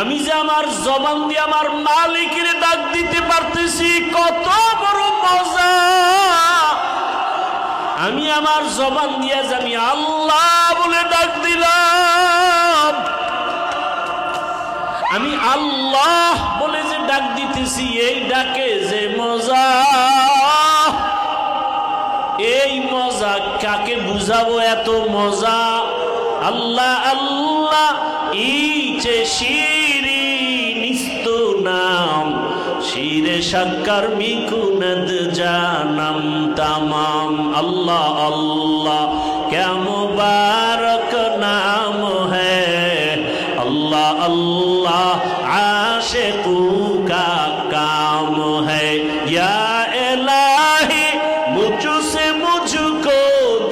আমি যে আমার জবান দিয়ে আমার মালিকের ডাক দিতে পারতেছি, কত বড় মজা। আমি আমার জবান দিয়ে যে আমি আল্লাহ বলে ডাক দিলাম, আমি আল্লাহ বলে যে ডাক দিতেছি, এই ডাকে যে মজা, এই মজা কাকে বুঝাবো? এত মজা। আল্লাহ আল্লাহ ইচে শিরি নিস্ত নাম, শিরে শাক্কার মিকুনদ জানাম তামাম। আল্লাহ আল্লাহ ক্যা মুবারক নাম হ্যায়, আল্লাহ আল্লাহ আশিকু কা কাম হ্যায়। ইয়া ইলাহি মুঝসে মুঝকো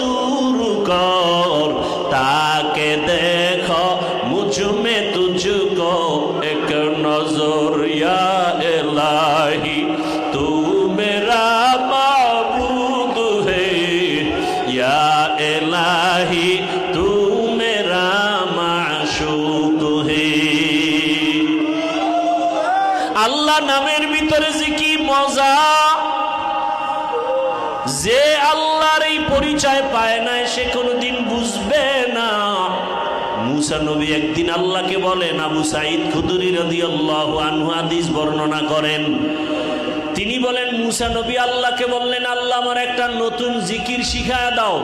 दूर कर, ताके देखो मुझ में तुझको एक नजर। या इलाही तू मेरा माबूद है, या इलाही तू मेरा माशूक है। আল্লাহ নামের ভিতরে যে কি মজা, যে আল্লাহর এই পরিচয় পায় না সে কোনোদিন বুঝবে না। মুসা নবী একদিন আল্লাহকে বলেন, আবু সাঈদ খুদরি রাদিয়াল্লাহু আনহু হাদিস বর্ণনা করেন, তিনি বলেন মুসা নবী আল্লাহকে বললেন, আল্লাহ আমার একটা নতুন জিকির শিখায় দাও,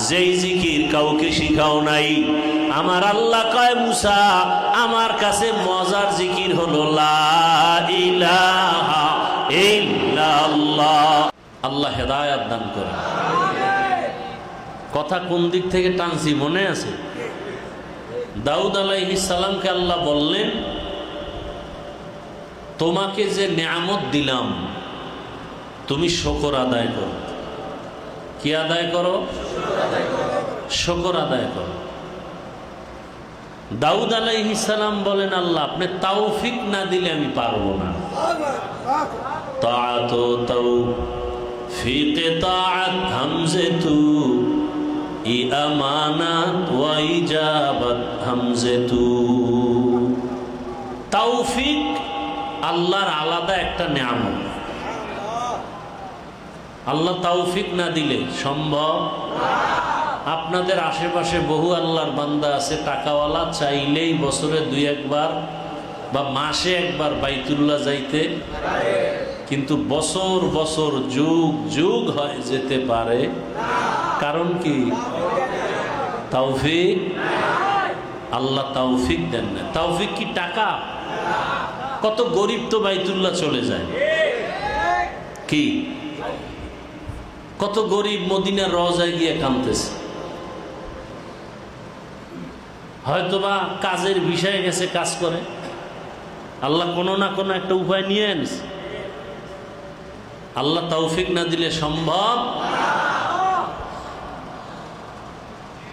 যেই জিকির কাউকে শিখাও নাই। আমার আল্লাহ কয়, মুসা আমার কাছে মজার জিকির হলো লা ইলাহা ইল্লাল্লাহ। আল্লাহ হেদায়াত দান করে। কথা কোন দিক থেকে টানছি মনে আছে? দাউদ আলাইহিস সালামকে আল্লাহ বললেন, তোমাকে যে নিয়ামত দিলাম তুমি শুকর আদায় করো। কি আদায় করো? শুকর আদায় করো। দাউদ আলাইহিস সালাম বলেন, আল্লাহ আপনি তৌফিক না দিলে আমি পারবো না। তাআত তৌফিক তাআত হামজে তু, ই আমানাত ওয়া ইজাবাত হামজে তু। তৌফিক আল্লাহর আলাদা একটা নিয়ামত। আল্লাহ তৌফিক না দিলে সম্ভব। আপনাদের আশেপাশে বহু আল্লাহর বান্দা আছে, টাকাওয়ালা, চাইলেই বছরে 2-1 বার বা মাসে একবার বাইতুল্লাহ যাইতে, কিন্তু বছর বছর যুগ যুগ হয় যেতে পারে। কারণ কি? তৌফিক। আল্লাহ তৌফিক দেন না। তৌফিক কি টাকা? কত গরিব তো বাইতুল্লাহ চলে যায়। কি কত গরিব মদিনার রওজায় গিয়ে কাঁদতেছে, হয়তোবা কাজের বিষয়ে গেছে, কাজ করে। আল্লাহ কোনো না কোনো একটা উপায় নিয়ে আনছে। আল্লাহ তৌফিক না দিলে সম্ভব।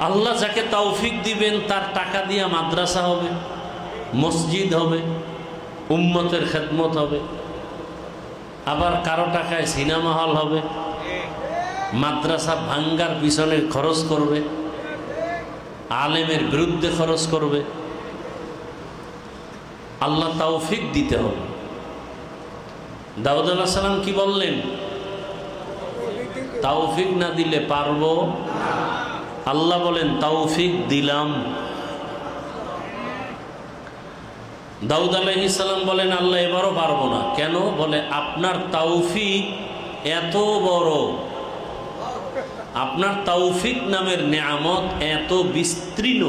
আল্লাহ যাকে তৌফিক দিবেন তার টাকা দিয়া মাদ্রাসা হবে, মসজিদ হবে, উম্মতের খেদমত হবে। আবার কারো টাকায় সিনেমা হল হবে, মাদ্রাসা ভাঙ্গার পিছনে খরচ করবে, আলেমের বিরুদ্ধে খরচ করবে। আল্লাহ তৌফিক দিতে হবে। দাউদ আলাইহিস সালাম কি বললেন? তৌফিক না দিলে পারবো। আল্লাহ বলেন তৌফিক দিলাম। দাউদ আলাইহিস সালাম বলেন, আল্লাহ এবারও পারবো না। কেন? বলে আপনার তৌফিক এত বড়, আপনার তৌফিক নামের নিয়ামত এত বিস্তীর্ণ,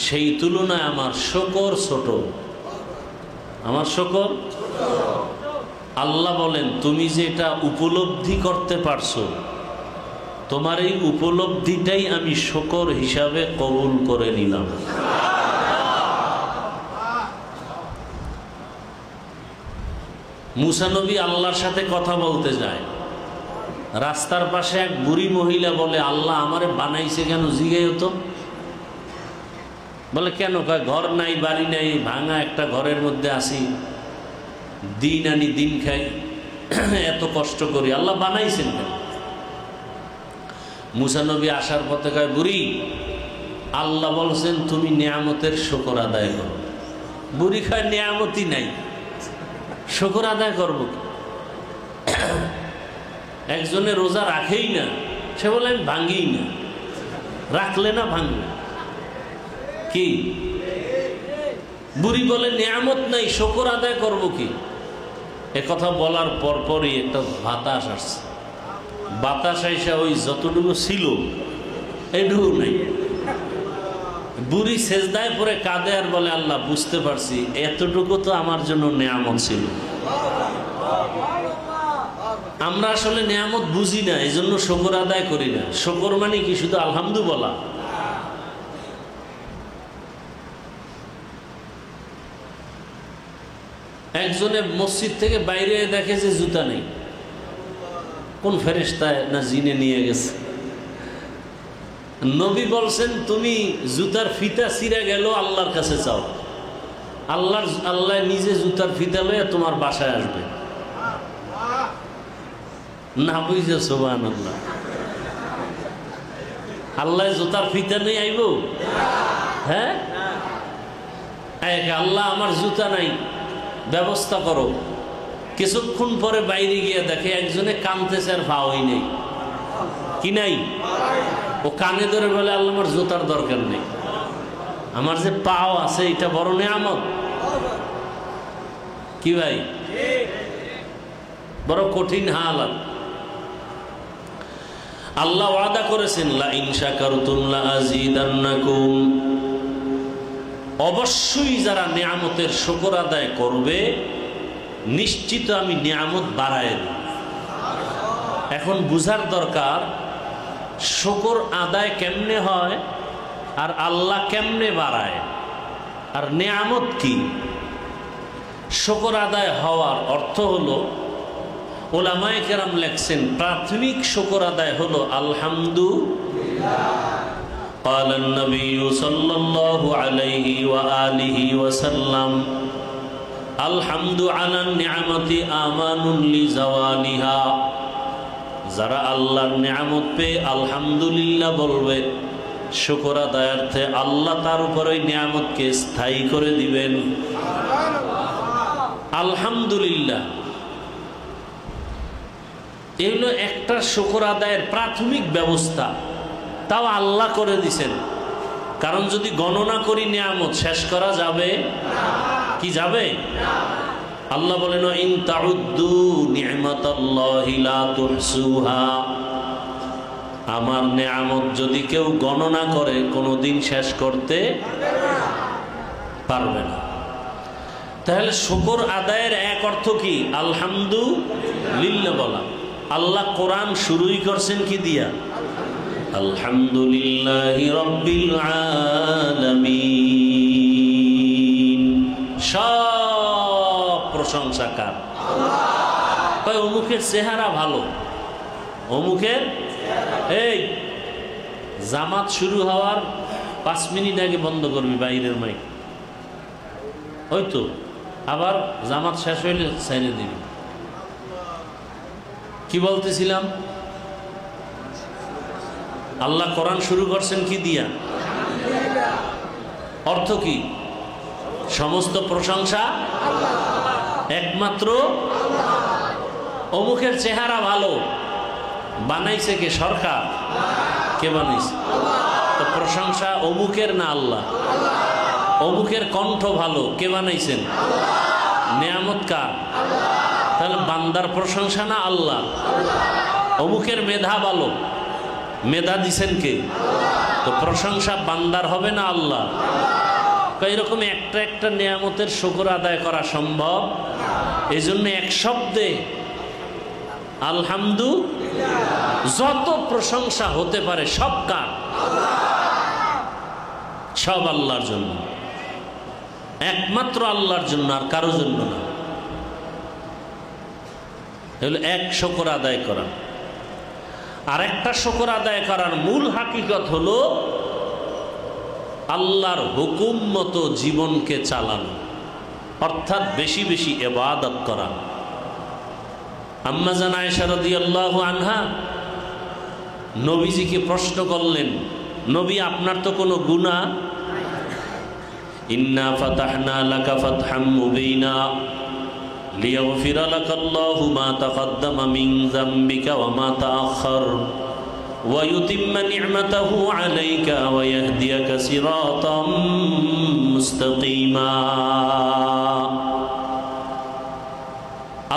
সেই তুলনায় আমার শুকর ছোট। আমার শুকর। আল্লাহ বলেন তুমি যেটা উপলব্ধি করতে পারছো, তোমার এই উপলব্ধিটাই আমি শুকর হিসাবে কবুল করে নিলাম। মুসা নবী আল্লাহর সাথে কথা বলতে যায়, রাস্তার পাশে এক বুড়ি মহিলা বলে, আল্লাহ আমারে বানাইছে কেন? জিজ্ঞেস তো। বলে কেন? কয় ঘর নাই, বাড়ি নাই, ভাঙা একটা ঘরের মধ্যে আসি, দিন আনি দিন খাই, এত কষ্ট করি, আল্লাহ বানাইছেন কেন? মুসা নবী আসার পথে কয়, বুড়ি আল্লাহ বলছেন তুমি নিয়ামতের শুকর আদায় করো। বুড়ি খায় নিয়ামতই নাই, শুকর আদায় করবো কি? একজনে রোজা রাখেই না, সে বলে আমি ভাঙ্গিই না, রাখলে না ভাঙবে কি? বুড়ি বলে নিয়ামত নাই, শুকর আদায় করবো কি? একথা বলার পরপরই একটা বাতাস আসছে। বাতাস আইসা ওই যতটুকু ছিল এইটুকু নাই। বুড়ি সেজদায় পরে কাঁদে আর বলে, আল্লাহ বুঝতে পারছি এতটুকু তো আমার জন্য নিয়ামত ছিল। আমরা আসলে নিয়ামত বুঝি না, এই জন্য শুকর আদায় করি না। শুকর মানে কি শুধু আলহামদু বলা? একজনে মসজিদ থেকে বাইরে দেখে যে জুতা নেই, কোন ফেরেশতায় না জিনে নিয়ে গেছে। নবী বলছেন, তুমি জুতার ফিতা ছিঁড়ে গেল আল্লাহর কাছে চাও, আল্লাহ নিজে জুতার ফিতা লয়ে তোমার বাসায় আসবে। না বুঝে সুবহানাল্লাহ, আল্লাহ জুতার ফিতা নেই আইব? হ্যাঁ, আল্লাহ আমার জুতা নাই, ব্যবস্থা করো। কিছুক্ষণ পরে বাইরে গিয়ে দেখে একজনে কানতেছে আর পাওয়াই নেই। কি নাই? ও কানে ধরে বলে, আল্লাহ আমার জুতার দরকার নেই, আমার যে পাও আছে এটা বড় নিয়ামত। কি ভাই, বড় কঠিন হালাত। আল্লাহ ওয়াদা করেছেন, লা ইন শাকারতুম লা আযীদান্নাকুম, অবশ্যই যারা নিয়ামতের শুকর আদায় করবে নিশ্চিত আমি নিয়ামত বাড়ায় দেব। এখন বুঝার দরকার শুকর আদায় কেমনে হয় আর আল্লাহ কেমনে বাড়ায়, আর নিয়ামত কি। শুকর আদায় হওয়ার অর্থ হলো, উলামায়ে কেরাম লেখছেন, প্রাথমিক শুকর আদায় হলো আলহামদুলিল্লাহ। قال النبي صلى الله عليه وآله وسلم الحمد على النعمة آمان لزوالها। যারা আল্লাহর নিয়ামত পেয়ে আলহামদুলিল্লাহ বলবে, শুকর আদায়ার্থে আল্লাহ তার উপর ওই নিয়ামতকে স্থায়ী করে দিবেন। আলহামদুলিল্লাহ, এগুলো একটা শুকর আদায়ের প্রাথমিক ব্যবস্থা, তাও আল্লাহ করে দিছেন। কারণ যদি গণনা করি নিয়ামত শেষ করা যাবে কি? যাবে? আল্লাহ বলেন, ইন তাউদ্দু নি'মাতাল্লাহি লা তুহসুহা, আমার নিয়ামত যদি কেউ গণনা করে কোনোদিন শেষ করতে পারবে না। তাহলে শুকর আদায়ের এক অর্থ কি? আলহামদুলিল্লাহ বলা। আল্লাহ কোরআন শুরুই করছেন কি দিয়া? আলহামদুলিল্লাহি রাব্বিল আলামিন। সব প্রশংসা কার? আল্লাহ। অমুকের চেহারা ভালো, অমুকের এই জামাত শুরু হওয়ার 5 মিনিট আগে বন্ধ করবি বাইরের মাইক, হয়তো আবার জামাত শেষ হইলে ছেড়ে দিবি। কি বলতেছিলাম? আল্লাহ কোরআন শুরু করছেন কি দিয়া? অর্থ কি? সমস্ত প্রশংসা একমাত্র অমুকের চেহারা ভালো, বানাইছে কে? সরকার? কে বানাইছে? তো প্রশংসা অমুকের না আল্লাহ? অমুকের কণ্ঠ ভালো, কে বানাইছেন? নিয়ামত কার? তাহলে বান্দার প্রশংসা না আল্লাহ? অমুকের মেধা ভালো, মেধা দিছেন কে? তো প্রশংসা বান্দার হবে না আল্লাহ? এরকম একটা একটা নিয়ামতের শুকর আদায় করা সম্ভব। এই জন্য এক শব্দে আলহামদুলিল্লাহ, যত প্রশংসা হতে পারে সব কার? সব আল্লাহর জন্য, একমাত্র আল্লাহর জন্য, আর কারো জন্য না। এগুলো এক শুকর আদায় করা। আর একটা শুকর আদায় করার মূল হাকিকত হলো আল্লাহর হুকুম মতো জীবনকে চালানো, অর্থাৎ বেশি বেশি ইবাদত করা। আম্মা জান আয়েশা রাদিয়াল্লাহু আনহা নবীজিকে প্রশ্ন করলেন, নবী আপনার তো কোনো গুনাহ, ইন্না ফাতাহনা লাকা ফাতহাম মুবিনা লিয়াগফিরা লাকাল্লাহু মা তাকাদ্দামা মিন যামবিকা ওয়া মা তাআখার ওয়া ইউতিম্মা নি'মাতাহু আলাইকা ওয়া ইয়াহদিয়াকা সিরাতাম মুস্তাকিমা।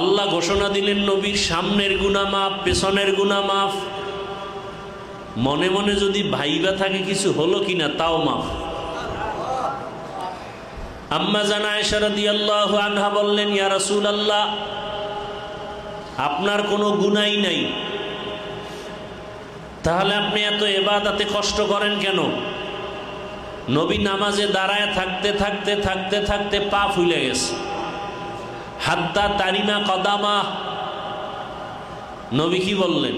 আল্লাহ ঘোষণা দিলেন নবীর সামনের গুনাহ মাফ, পেছনের গুনাহ মাফ। মনে মনে যদি ভাইবা থাকে কিছু হলো কিনা তাও মাফ। আম্মা জান আয়েশা রাদিয়াল্লাহু আনহা বললেন, ইয়া রাসূলুল্লাহ, আপনার কোনো গুনাহই নাই, তাহলে আপনি এত ইবাদতে কষ্ট করেন কেন? নবী নামাজে দাঁড়ায় থাকতে থাকতে থাকতে থাকতে পা ফুলে গেছে, হাত্তা তারিমা কদামা। নবী কি বললেন?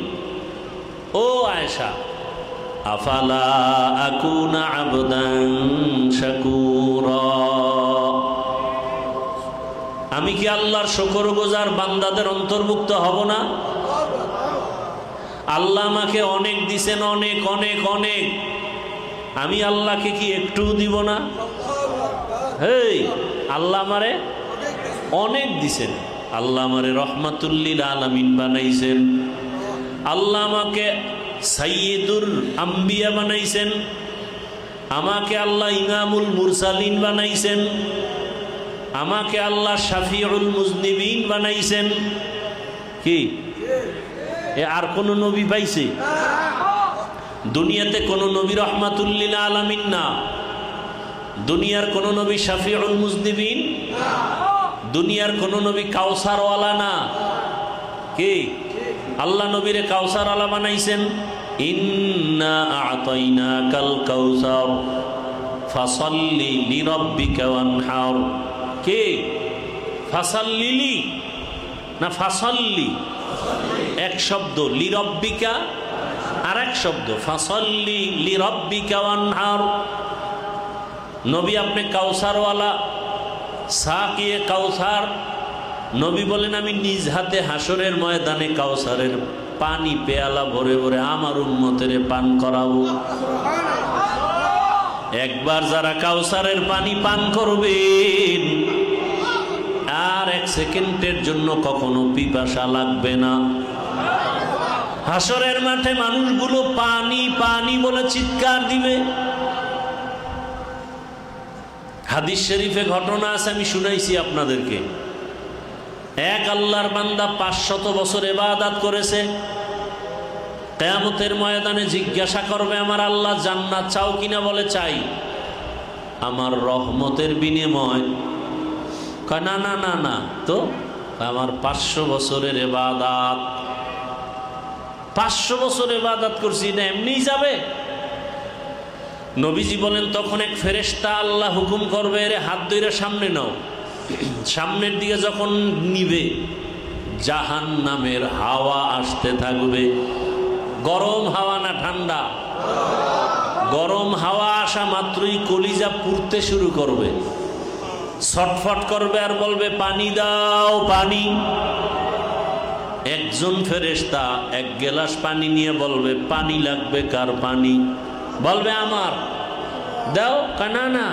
ও আয়েশা, আফালা আকুনা আবদান শাকুরা, আমি কি আল্লাহর শুকরগুজার বান্দাদের অন্তর্ভুক্ত হব না? আল্লাহ আমাকে অনেক দিছেন, অনেক অনেক অনেক, আমি আল্লাহকে কি একটু দিব না? হেই, আল্লাহ আমারে অনেক দিছেন, আল্লাহ আমারে রহমাতুল লিল আলামিন বানাইছেন, আল্লাহ আমাকে সাইয়্যিদুল আম্বিয়া বানাইছেন, আমাকে আল্লাহ ইমামুল মুরসালিন বানাইছেন, আমাকে আল্লাহ শাফিউল মুজনিবিন বানাইছেন। কি আর কোন নবী পাইছে? দুনিয়াতে কোন নবী রহমাতুল লিল আলামিন না, দুনিয়ার কোন নবী শাফিউল মুজনিবিন, দুনিয়ার কোন নবী কাউসারওয়ালা না। কি আল্লাহ নবীরে কাউসার আলা বানাইছেন। ইন্না আ'তাইনাকাল কাউসার ফাসাল্লি লিরাব্বিকা ওয়ানহার। কে ফাসাল্লিলি না ফাসাল্লি? এক শব্দ লিরাব্বিকা, আর এক শব্দ ফাসাল্লি লিরাব্বিকা ওয়ানহার। নবী আপনি কাউসারওয়ালা, সাকিয়ে কাউসার। নবী বলেন, আমি নিজ হাতে হাসরের ময়দানে কাউসারের পানি পেয়ালা ভরে ভরে আমার উম্মতের পান করাবো। একবার যারা কাউসারের পানি পান করবেন, আর এক সেকেন্ডের জন্য কখনো পিপাসা লাগবে না। হাসরের মাঠে মানুষগুলো পানি পানি বলে চিৎকার দিবে। হাদিস শরীফে ঘটনা আছে, আমি শুনাইছি আপনাদেরকে। এক আল্লাহর বান্দা 500 বছর ইবাদত করেছে, কিয়ামতের ময়দানে জিজ্ঞাসা করবে, আমার আল্লাহ জান্নাত চাও কিনা? বলে চাই। আমার রহমতের বিনিময়? কয় না না না না, তো আমার 500 বছরের ইবাদত, 500 বছর ইবাদত করছি, না এমনিই যাবে? নবীজি বলেন, তখন এক ফেরেশতা আল্লাহ হুকুম করবে, এর হাত ধরে সামনে নাও। সামনের দিকে যখন নিবে, জাহান্নামের হাওয়া আসতে থাকবে। গরম হাওয়া না ঠান্ডা? গরম হাওয়া আসা মাত্রই কলিজা পুড়তে শুরু করবে, ছটফট করবে আর বলবে, পানি দাও পানি। একজন ফেরেশতা এক গ্লাস পানি নিয়ে বলবে, পানি লাগবে কার? পানি বলবে আমার। দাও। না না,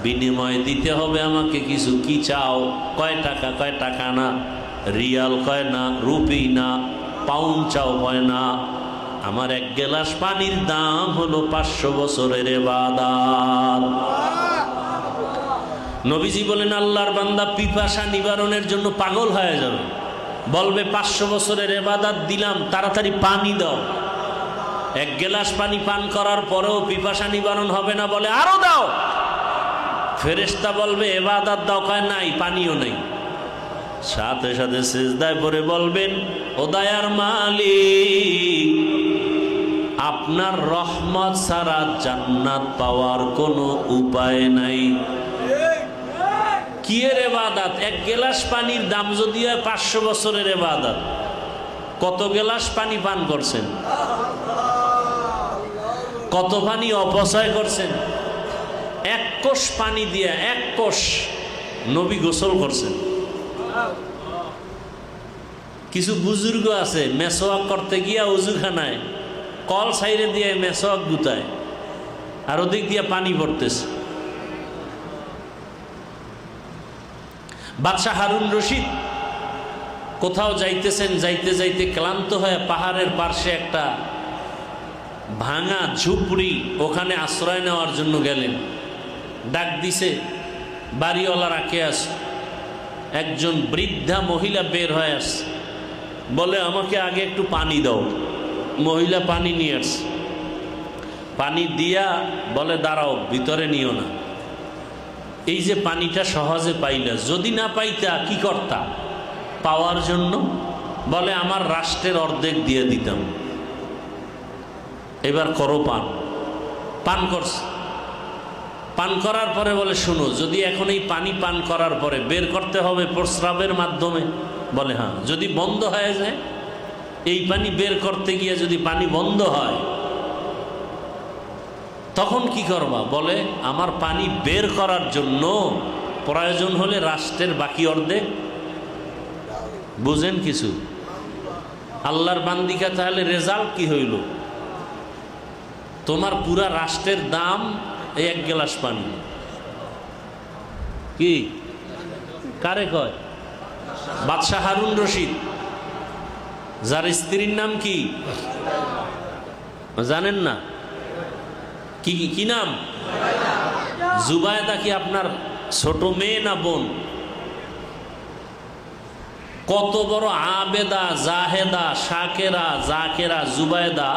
বিনিময় দিতে হবে আমাকে কিছু। কি চাও? কয় টাকা? কয় টাকা না, রিয়াল কয় না, রুপি না, পাউন্ড চাও? কয় না, আমার এক গ্লাস পানির দাম হলো 500 বছরের ইবাদত। নবীজি বলেন, আল্লাহর বান্দা পিপাসা নিবারণের জন্য পাগল হয়ে যাবে, বলবে 500 বছরের ইবাদত দিলাম, তাড়াতাড়ি পানি দাও। এক গ্লাস পানি পান করার পরেও পিপাসা নিবারণ হবে না, বলে আরো দাও। ফেরেশতা বলবে, ইবাদত দাও। কয় নাই, পানিও নেই। সাথে সাথে সিজদায় পড়ে বলবেন, ও দয়ার মালিক, আপনার রহমত ছাড়া জান্নাত পাওয়ার কোনো উপায় নাই। কি এর ইবাদত? এক গ্লাস পানির দাম যদি হয় 500 বছরের ইবাদত, কত গ্লাস পানি পান করছেন? কত পানি অপচয় করছেন? এক কোষ পানি দিয়ে এক কোষ নবী গোসল করছেন। কিছু বুজুর্গ আছে মেসওয়াক করতে গিয়া উজুখানায় কল সাইরে দিয়ে মেসওয়াক গুতায়, আর ওদিক দিয়ে পানি পড়তেছে। বাদশাহ হারুন রশিদ কোথাও যাইতেছেন, যাইতে যাইতে ক্লান্ত হয়ে পাহাড়ের পার্শ্বে একটা ভাঙা ঝুপড়ি, ওখানে আশ্রয় নেওয়ার জন্য গেলেন। ডাক দিছে, বাড়িওয়ালারা কে আসে? একজন বৃদ্ধা মহিলা বের হয়ে আসছে, বলে আমাকে আগে একটু পানি দাও। মহিলা পানি নিয়ে আসছে, পানি দিয়া বলে দাঁড়াও, ভিতরে নিও না। এই যে পানিটা সহজে পাইলা, যদি না পাইতা কি করতা? পাওয়ার জন্য বলে আমার রাষ্ট্রের অর্ধেক দিয়ে দিতাম। এবার করো পান। পান করছে, পান করার পরে বলে শোনো, যদি এখন এই পানি পান করার পরে বের করতে হবে প্রস্রাবের মাধ্যমে, বলে হ্যাঁ। যদি বন্ধ হয়ে যায়, এই পানি বের করতে গিয়ে যদি পানি বন্ধ হয় তখন কি করবা? বলে আমার পানি বের করার জন্য প্রয়োজন হলে রাষ্ট্রের বাকি অর্ধেক। বুঝেন কিছু? আল্লাহর বান্দিকা, তাহলে রেজাল্ট কি হইল? তোমার পুরা রাষ্ট্রের দাম এই এক গ্লাস পানি। কি কারে কয়? বাদশাহ হারুন রশিদ, যার স্ত্রীর নাম কি জানেন না? কি কি নাম? জুবায়দা। কি আপনার ছোট মেয়ে না বোন? কত বড় আবেদা, জাহেদা, শাকেরা, জাকেরা জুবায়দা।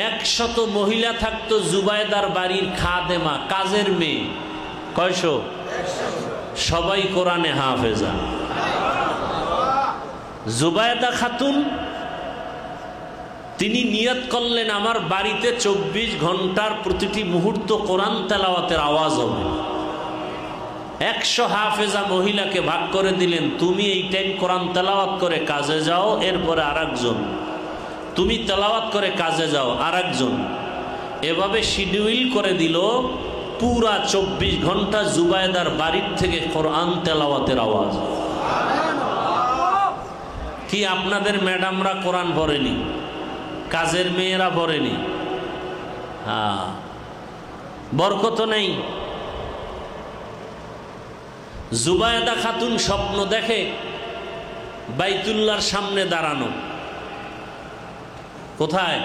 100 মহিলা থাকতো জুবায়দার বাড়ির খাদেমা, কাজের মেয়ে। কয়শো? সবাই কোরআনে হাফেজা। জুবায়দা খাতুন তিনি নিয়ত করলেন আমার বাড়িতে 24 ঘন্টার প্রতিটি মুহূর্ত কোরআন তেলাওয়াতের আওয়াজ হবে। 100 হাফেজা মহিলাকে ভাগ করে দিলেন, তুমি এই টাইম কোরআন তেলাওয়াত করে কাজে যাও, এরপরে আরেকজন, তুমি তেলাওয়াত করে কাজে যাও, আরেকজন। এভাবে শিডিউল করে দিল। পুরা 24 ঘন্টা জুবায়দার বাড়ির থেকে কোরআন তেলাওয়াতের আওয়াজ। কি আপনাদের ম্যাডামরা কোরআন পড়েনি? কাজের মেয়েরা পড়েনি? হ্যাঁ, বরকত নেই। জুবায়দা খাতুন স্বপ্ন দেখে বাইতুল্লাহর সামনে দাঁড়ানো। কোথায়?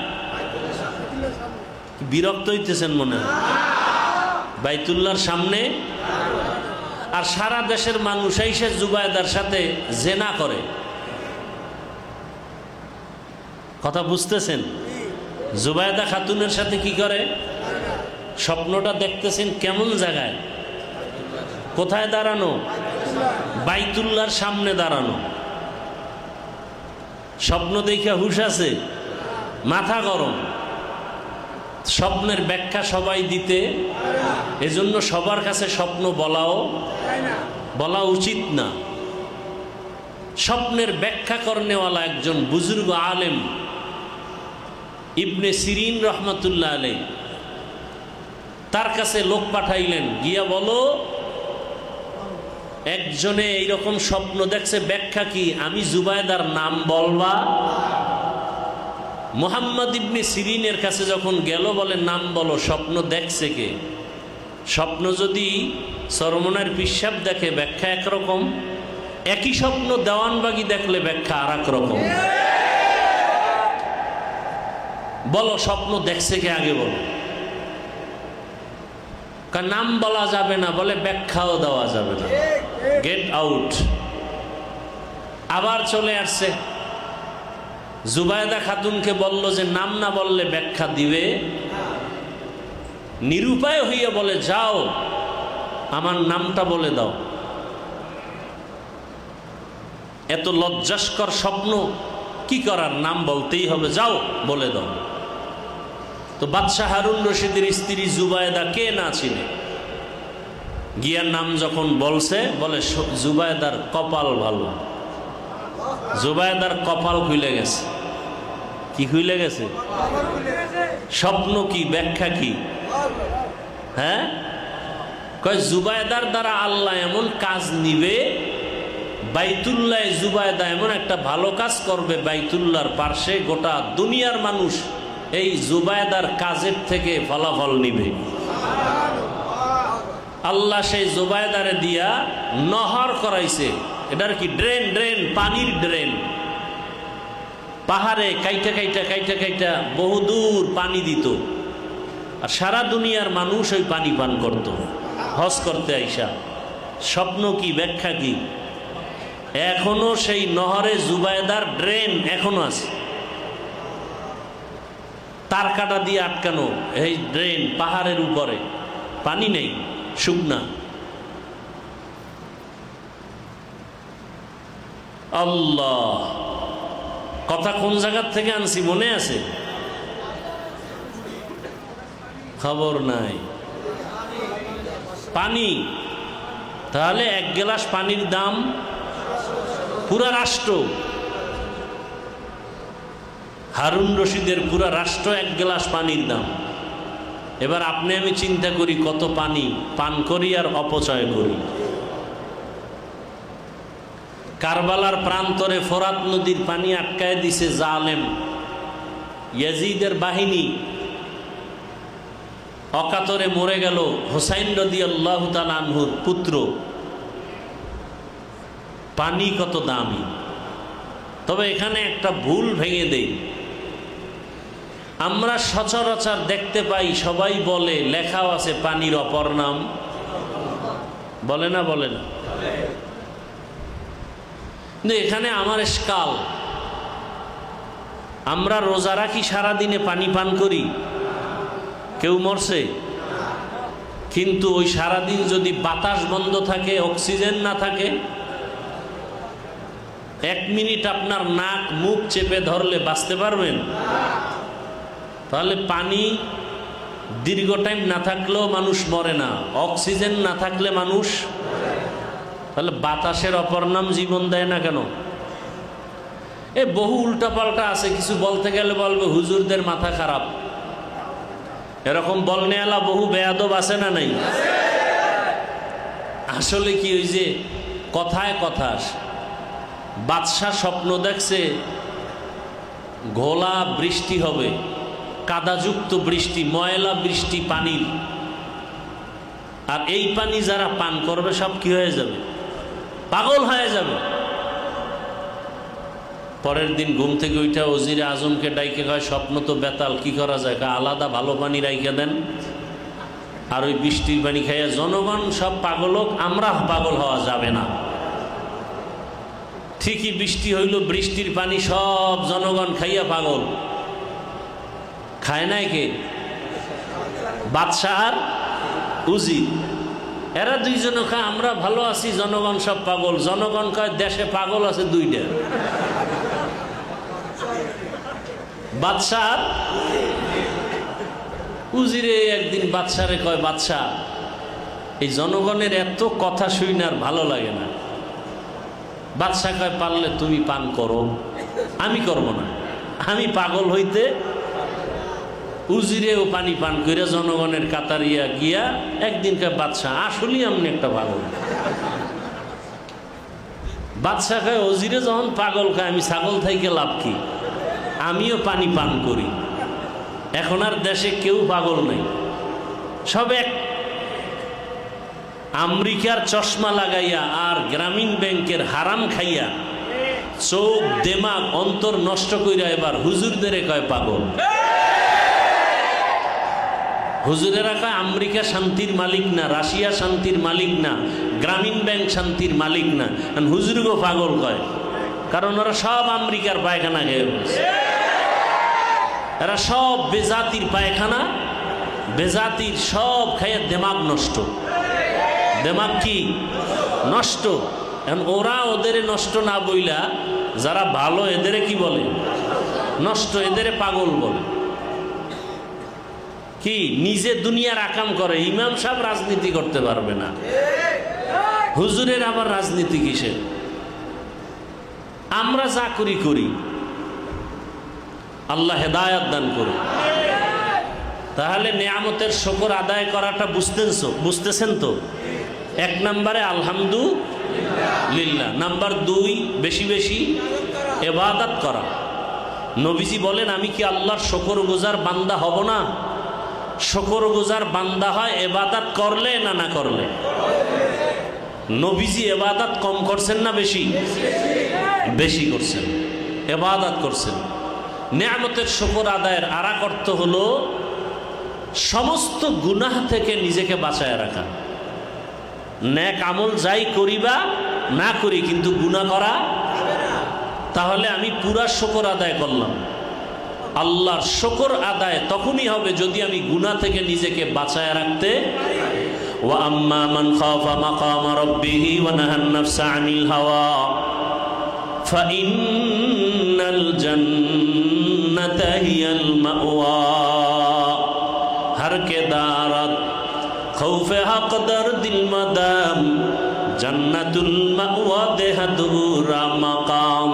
বিরক্ত হইতেছেন মনে হয়? বাইতুল্লাহর সামনে। আর সারা দেশের মানুষ এসে জুবায়দার সাথে জেনা করে। কথা বুঝতেছেন? জুবায়দা খাতুনের সাথে কি করে? স্বপ্নটা দেখতেছেন কেমন জায়গায়? কোথায় দাঁড়ানো? বাইতুল্লাহর সামনে দাঁড়ানো। স্বপ্ন দেখে হুশ আছে? মাথা গরম। স্বপ্নের ব্যাখ্যা সবাই দিতে, এজন্য সবার কাছে স্বপ্ন বলা উচিত না। স্বপ্নের ব্যাখ্যা করনেওয়ালা একজন বুজুর্গ আলেম ইবনে সিরিন রহমতুল্লাহ আলাইহি, তার কাছে লোক পাঠাইলেন, গিয়া বলো একজনে এইরকম স্বপ্ন দেখছে, ব্যাখ্যা কি? আমি জুবায়দার নাম বলবা? মুহাম্মদ ইবনে সিরিনের কাছে যখন গেল, বলে নাম বলো, স্বপ্ন দেখছে কে? স্বপ্ন যদি সরমনের পিসাব দেখে ব্যাখ্যা একরকম, একই স্বপ্ন দেওয়ানবাগি দেখলে ব্যাখ্যা আর এক রকম। বলো স্বপ্ন দেখছে কে আগে বলো। নাম বলা যাবে না, বলে ব্যাখ্যাও দেওয়া যাবে না, গেট আউট। আবার চলে আসছে, জুবায়দা খাতুনকে বলল যে নাম না বললে ব্যাখ্যা দিবে। নিরুপায় হইয়া বলে যাও আমার নামটা বলে দাও। এত লজ্জাস্কর স্বপ্ন কি করার, নাম বলতেই হবে, যাও বলে দাও। তো বাদশাহ হারুন রশিদের স্ত্রী জুবায়দা কে না চিনে, গিয়ার নাম যখন বলছে, বলে জুবায়দার কপাল ভালো। জুবায়দার কপাল খুলে গেছে। কি খুলে গেছে? স্বপ্ন কি, ব্যাখ্যা কি? হ্যাঁ, কয় জুবায়দার দ্বারা আল্লাহ এমন কাজ নিবে, বাইতুল্লাহ জুবায়দা এমন একটা ভালো কাজ করবে, বাইতুল্লাহর পার্শ্বে গোটা দুনিয়ার মানুষ এই জুবায়দার কাজের থেকে ফলাফল নিবে। আল্লাহ সেই জুবায়দারে দিয়া নহর করাইছে। এটার কি ড্রেন, পানির ড্রেন। পাহাড়ে কাইটা কাইটা কাইটা কাইটা বহুদূর পানি দিত, আর সারা দুনিয়ার মানুষ ওই পানি পান করত হজ করতে আইসা। স্বপ্ন কি, ব্যাখ্যা কি? এখনো সেই নহরে জুবায়দার ড্রেন এখনো আছে, তার কাটা দিয়ে আটকানো এই ড্রেন। পাহাড়ের উপরে পানি নেই, শুকনা। আল্লাহ, কথা কোন জায়গার থেকে আনছি মনে আছে? খবর নাই। পানি, তাহলে এক গ্লাস পানির দাম পুরা রাষ্ট্র। হারুন রশিদের পুরা রাষ্ট্র এক গ্লাস পানির দাম। এবার আপনি আমি চিন্তা করি কত পানি পান করি আর অপচয় করি। কারবালার প্রান্তরে ফোরাত নদীর পানি আটকায় দিছে জালেম ইয়াজিদের বাহিনী। অকাতরে মরে গেল হুসাইন রাদিয়াল্লাহু তাআলা আনহুর পুত্র। পানি কত দামি। তবে এখানে একটা ভুল ভেঙে দেই। আমরা সচরাচর দেখতে পাই সবাই বলে, লেখাও আছে পানির অপর নাম, বলে না? বলে না? কিন্তু এখানে আমার ইশকাল, আমরা রোজা রাখি, সারাদিনে পানি পান করি, কেউ মরছে? কিন্তু ওই সারাদিন যদি বাতাস বন্ধ থাকে, অক্সিজেন না থাকে, 1 মিনিট আপনার নাক মুখ চেপে ধরলে বাঁচতে পারবেন? তাহলে পানি দীর্ঘ টাইম না থাকলেও মানুষ মরে না, অক্সিজেন না থাকলে মানুষ, তাহলে বাতাসের অপর নাম জীবন দেয় না কেন? এ বহু উল্টাপাল্টা আছে। কিছু বলতে গেলে বলবে হুজুরদের মাথা খারাপ, এরকম বলনেওয়ালা বহু বেয়াদব আছে না নাই? আসলে কি, ওই যে কথায় কথা আসে। বাদশাহ স্বপ্ন দেখছে ঘোলা বৃষ্টি হবে, কাদাযুক্ত বৃষ্টি, ময়লা বৃষ্টি পানির, আর এই পানি যারা পান করবে সব কি হয়ে যাবে? পাগল হয়ে যাবে। পরের দিন ঘুম থেকে ওইটা ওজিরে আজমকে ডাইকে কয়, স্বপ্ন তো বেতাল, কি করা যায়? আলাদা ভালো পানি রাইখে দেন, আর ওই বৃষ্টির পানি খাইয়া জনগণ সব পাগল হোক, আমরা পাগল হওয়া যাবে না। ঠিকই বৃষ্টি হইল, বৃষ্টির পানি সব জনগণ খাইয়া পাগল। খায় নাই কে? বাদশাহ আর উজির। এরা দুইজনে খায় আমরা ভালো আছি, জনগণ সব পাগল। জনগণ কয় দেশে পাগল আছে 2টা, বাদশাহ আর উজিরে। একদিন বাদশারে কয়, বাদশাহ এই জনগণের এত কথা শুনে আর ভালো লাগে না। বাদশাহ কয়, পারলে তুমি পান করো, আমি করব না, আমি পাগল হইতে। উজিরেও পানি পান করে জনগণের কাতারিয়া গিয়া একদিন কয়, বাদশাহ আসলেই আপনি একটা পাগল। বাদশাহ কয়, উজিরে যখন পাগল খায়, আমি ছাগল থেকে লাভ কি? আমিও পানি পান করি। এখন আর দেশে কেউ পাগল নেই, সব এক। আমেরিকার চশমা লাগাইয়া আর গ্রামীণ ব্যাংকের হারাম খাইয়া চোখ দেমাগ অন্তর নষ্ট কইরা এবার হুজুরদের কয় পাগল। হুজুরেরা কয় আমেরিকা শান্তির মালিক না, রাশিয়া শান্তির মালিক না, গ্রামীণ ব্যাংক শান্তির মালিক না, হুজুরগো পাগল কয়। কারণ ওরা সব আমেরিকার পায়খানা খেয়ে বলছে। এরা সব বেজাতির পায়খানা, বেজাতির সব খাইয়া দেমাগ নষ্ট। দেমাগ কি নষ্ট? এখন ওরা ওদের নষ্ট না বইলা যারা ভালো এদের কি বলে? নষ্ট। এদের পাগল বলে। কি নিজে দুনিয়ার আকাম করে। ইমাম সাহেব রাজনীতি করতে পারবে না, হুজুরের আবার রাজনীতি কিসের? আমরা যা করি করি, আল্লাহ হেদায়াত দান করুন। তাহলে নেয়ামতের শুকর আদায় করাটা বুঝতেছেন তো? 1 নম্বরে আলহামদুলিল্লাহ, নাম্বার 2 বেশি বেশি ইবাদত করা। নবীজি বলেন, আমি কি আল্লাহর শুকরগুজার বান্দা হব না? শুকরগুজার বান্দা হয় ইবাদত করলে না না করলে। নবীজি ইবাদত কম করছেন না বেশি? বেশি করছেন, ইবাদত করছেন। নিয়ামতের শুকর আদায়ের আরেক অর্থ হলো সমস্ত গুনাহ থেকে নিজেকে বাঁচায় রাখা। নেক আমল যাই করিবা না করি, কিন্তু গুনাহ করা, তাহলে আমি পুরা শুকর আদায় করলাম। আল্লাহর শুকর আদায় তখনই হবে যদি আমি গুনাহ থেকে নিজেকে বাঁচায় রাখতে। ওয়া আম্মা মান খাফা মাকামা রাব্বিহি ওয়া নাহান নাফসা আনিল হাওয়া ফাইন্নাল জান্নাতা হিয়াল মাওয়া। हर के दारत खौफ हक दर दिल मदाम जन्नतुल मअवा देहदूरा मकाम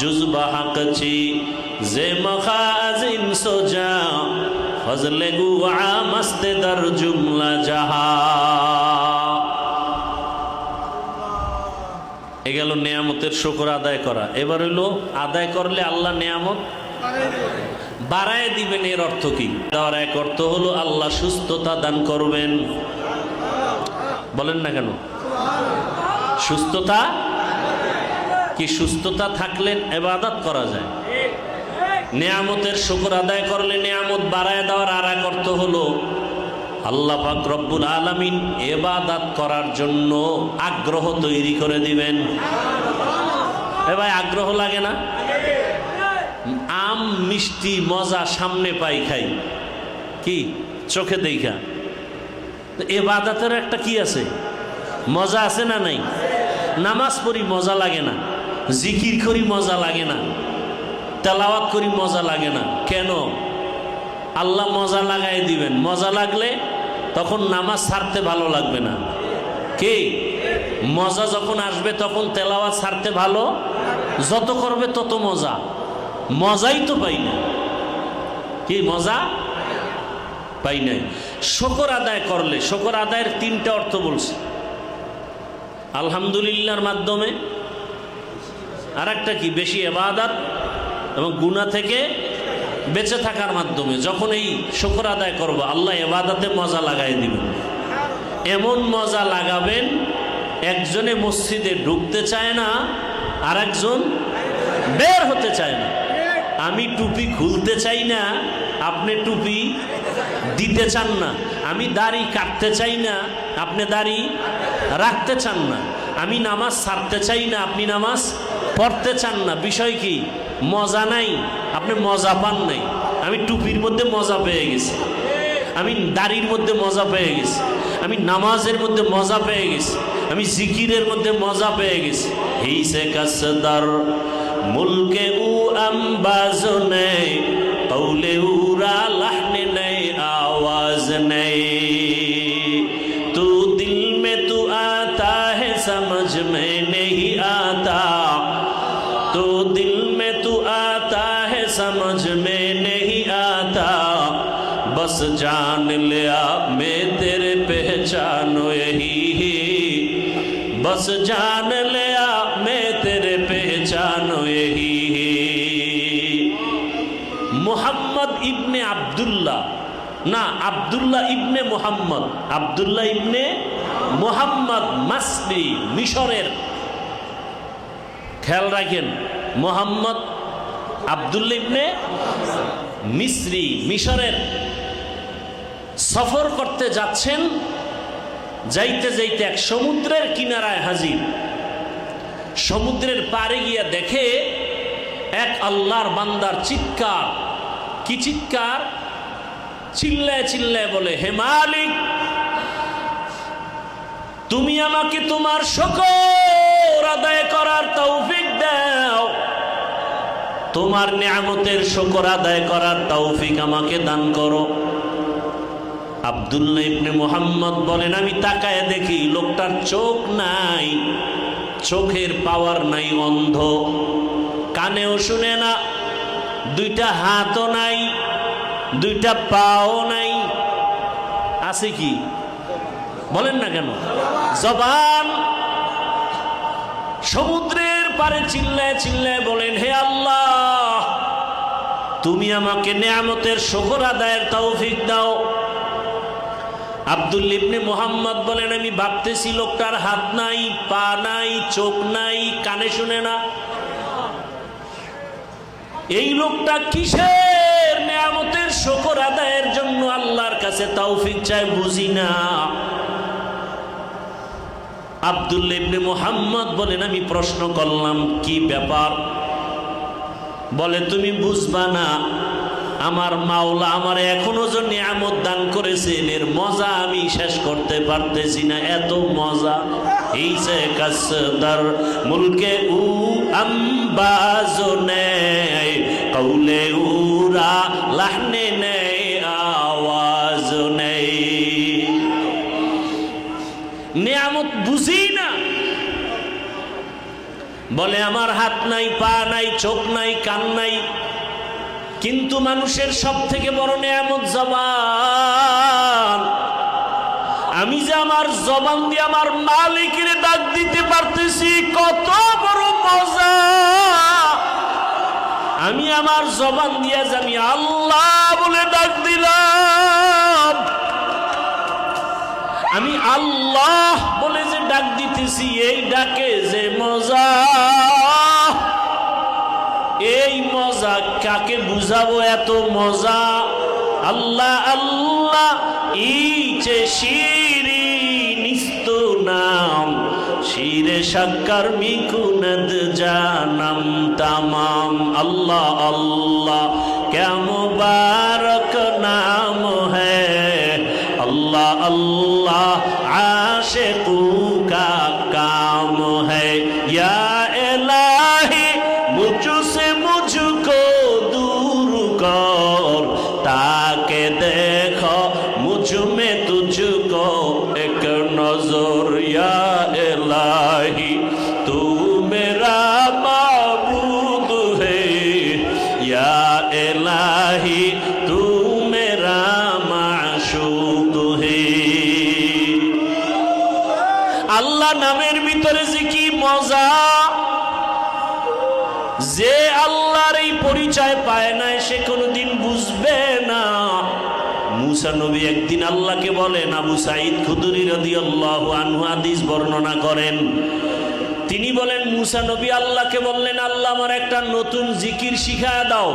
जुज़बा हक ची जे मखाजिन सोजा फजले गुआ मस्त दर जुमला जहा। এ গেল নিয়ামতের শুকর আদায় করা। এবার হইলো আদায় করলে আল্লাহ নিয়ামত বাড়ায় দিবেন। এর অর্থ কি? দেওয়ার এক অর্থ হলো আল্লাহ সুস্থতা দান করবেন। বলেন না কেন? সুস্থতা কি? সুস্থতা থাকলে ইবাদত করা যায়। নিয়ামতের শুকর আদায় করলে নিয়ামত বাড়ায় দেওয়ার আর এক অর্থ হলো আল্লাহ পাক রব্বুল আলামিন ইবাদত করার জন্য আগ্রহ তৈরি করে দিবেন। এ ভাই, আগ্রহ লাগে না? আম মিষ্টি মজা সামনে পাই, খাই, কি চোখে দেখা। ইবাদতের একটা কি আছে? মজা আছে না নাই? নামাজ পড়ি মজা লাগে না, জিকির করি মজা লাগে না, তেলাওয়াত করি মজা লাগে না। কেন? আল্লাহ মজা লাগাই দিবেন। মজা লাগলে তখন নামাজ ছাড়তে ভালো লাগবে না। কি মজা যখন আসবে তখন তেলাওয়াত ছাড়তে ভালো, যত করবে তত মজা। মজাই তো পাই না। কি মজা পাই নাই? শুকর আদায় করলে, শুকর আদায়ের তিনটা অর্থ বলছে। আলহামদুলিল্লাহর মাধ্যমে, আর একটা কি? বেশি ইবাদত এবং গুনাহ থেকে বেঁচে থাকার মাধ্যমে। যখন এই শুকর আদায় করব আল্লাহ ইবাদতে মজা লাগাই দিবেন। এমন মজা লাগাবেন একজনে মসজিদে ঢুকতে চায় না, আর একজন বের হতে চায় না। আমি টুপি খুলতে চাই না, আপনি টুপি দিতে চান না। আমি দাড়ি কাটতে চাই না, আপনি দাড়ি রাখতে চান না। আমি নামাজ ছাড়তে চাই না, আপনি নামাজ পড়তে চান না। বিষয় কি? মজা নাই, আপনি মজা পান নাই। আমি টুপির মধ্যে মজা পেয়ে গেছি, আমি দাড়ির মধ্যে মজা পেয়ে গেছি, আমি নামাজের মধ্যে মজা পেয়ে গেছি, আমি জিকিরের মধ্যে মজা পেয়ে গেছি। হি সে কাসদার মুলকে উ আম্বাজ নেই, কৌলে উরা লাহনে নেই, आवाज नहीं। तू दिल में तू आता है, समझ में नहीं आता। तू दिल में तू आता है, समझ में नहीं आता। बस जान लिया मैं तेरे पहचानो यही, बस जान लिया मैं तेरे पहचानो यही। মোহাম্মদ ইবনে আব্দুল্লাহ না, আব্দুল্লাহ ইবনে মোহাম্মদ, আব্দুল্লাহ ইবনে মোহাম্মদ মাসরি, মিশরের। খেয়াল রাখেন, মোহাম্মদ আব্দুল্লাহ ইবনে মিসরি, মিশরের। সফর করতে যাচ্ছেন, যাইতে যাইতে এক সমুদ্রের কিনারায় হাজির। সমুদ্রের পাড়ে গিয়া দেখে এক আল্লাহর বান্দার চিৎকার। কি চিৎকার? চিল্লায় চিল্লায় বলে, হে মালিক, তুমি আমাকে তোমার শুকর আদায় করার তৌফিক দাও, তোমার নিয়ামতের শুকর আদায় করার তৌফিক আমাকে দান করো। আব্দুল্লাহ ইবনে মুহাম্মদ বলেন, আমি তাকায় দেখি লোকটার চোখ নাই, চোখের পাওয়ার নাই, অন্ধ, কানেও শুনে না, দুইটা হাতও নাই, দুইটা পাও নাই। আছে কি? বলেন না কেন? জবান। সমুদ্রের পারে চিল্লায় চিল্লায় বলেন, হে আল্লাহ, তুমি আমাকে নেয়ামতের শুকর আদায়ের তৌফিক দাও। আব্দুল্লাহ ইবনে মুহাম্মদ বলেন, আমি ভাবতেছি লোকটার হাত নাই, পা নাই, চোখ নাই, কানে শুনে না, এই লোকটা কিসের নেয়ামতের শুকর আদায়ের জন্য আল্লাহর কাছে তৌফিক চায়, বুঝি না। আব্দুল্লাহ ইবনে মুহাম্মদ বলেন, আমি প্রশ্ন করলাম কি ব্যাপার? বলে, তুমি বুঝবা না, আমার মাওলা আমার এখনো যে নিয়ামত দান করেছেন এর মজা আমি শেষ করতে পারতেছি না, এত মজা। এই সে কাসদার মুলকে উ আম্বাজো নেই, কৌলে উরা লাহনে নেই, আওয়াজ নেই। নিয়ামত বুঝি না। বলে, আমার হাত নাই, পা নাই, চোখ নাই, কান নাই, কিন্তু মানুষের সব থেকে বড় নিয়ামত জবান। আমি যে আমার জবান দিয়ে আমার মালিকের ডাক দিতে পারতেছি, কত বড় মজা। আমি আমার জবান দিয়ে যে আমি আল্লাহ বলে ডাক দিলাম, আমি আল্লাহ বলে যে ডাক দিতেছি, এই ডাকে যে মজা, এই মজা কাকে বুঝাবো? এত মজা। আল্লাহ আল্লাহ ইচে শিরি নিস্ত নাম, শিরে শাক্কার মিকুনদ জানাম তামাম। আল্লাহ আল্লাহ ক্যা মুবারক নাম হ্যায়, আল্লাহ আল্লাহ আশিকু কা কাম হ্যায়। ইয়া ইলাহি মুঝসে মুঝকো दूर कर, ताके देखो मुझ में तुझको एक नजर। या इलाही तू मेरा माबूद है, या इलाही तू मेरा माशूक है। আল্লাহ নামের ভিতরে যে কি মজা, যে আল্লাহর এই পরিচয় পায় না সে কোনোদিন বুঝবে না। মুসা নবী একদিন আল্লাহকে বলেন, আবু সাঈদ খুদরি রাদিয়াল্লাহু আনহু হাদিস বর্ণনা করেন, তিনি বলেন, মুসা নবী আল্লাহকে বললেন, আল্লাহ আমার একটা নতুন জিকির শিখায় দাও,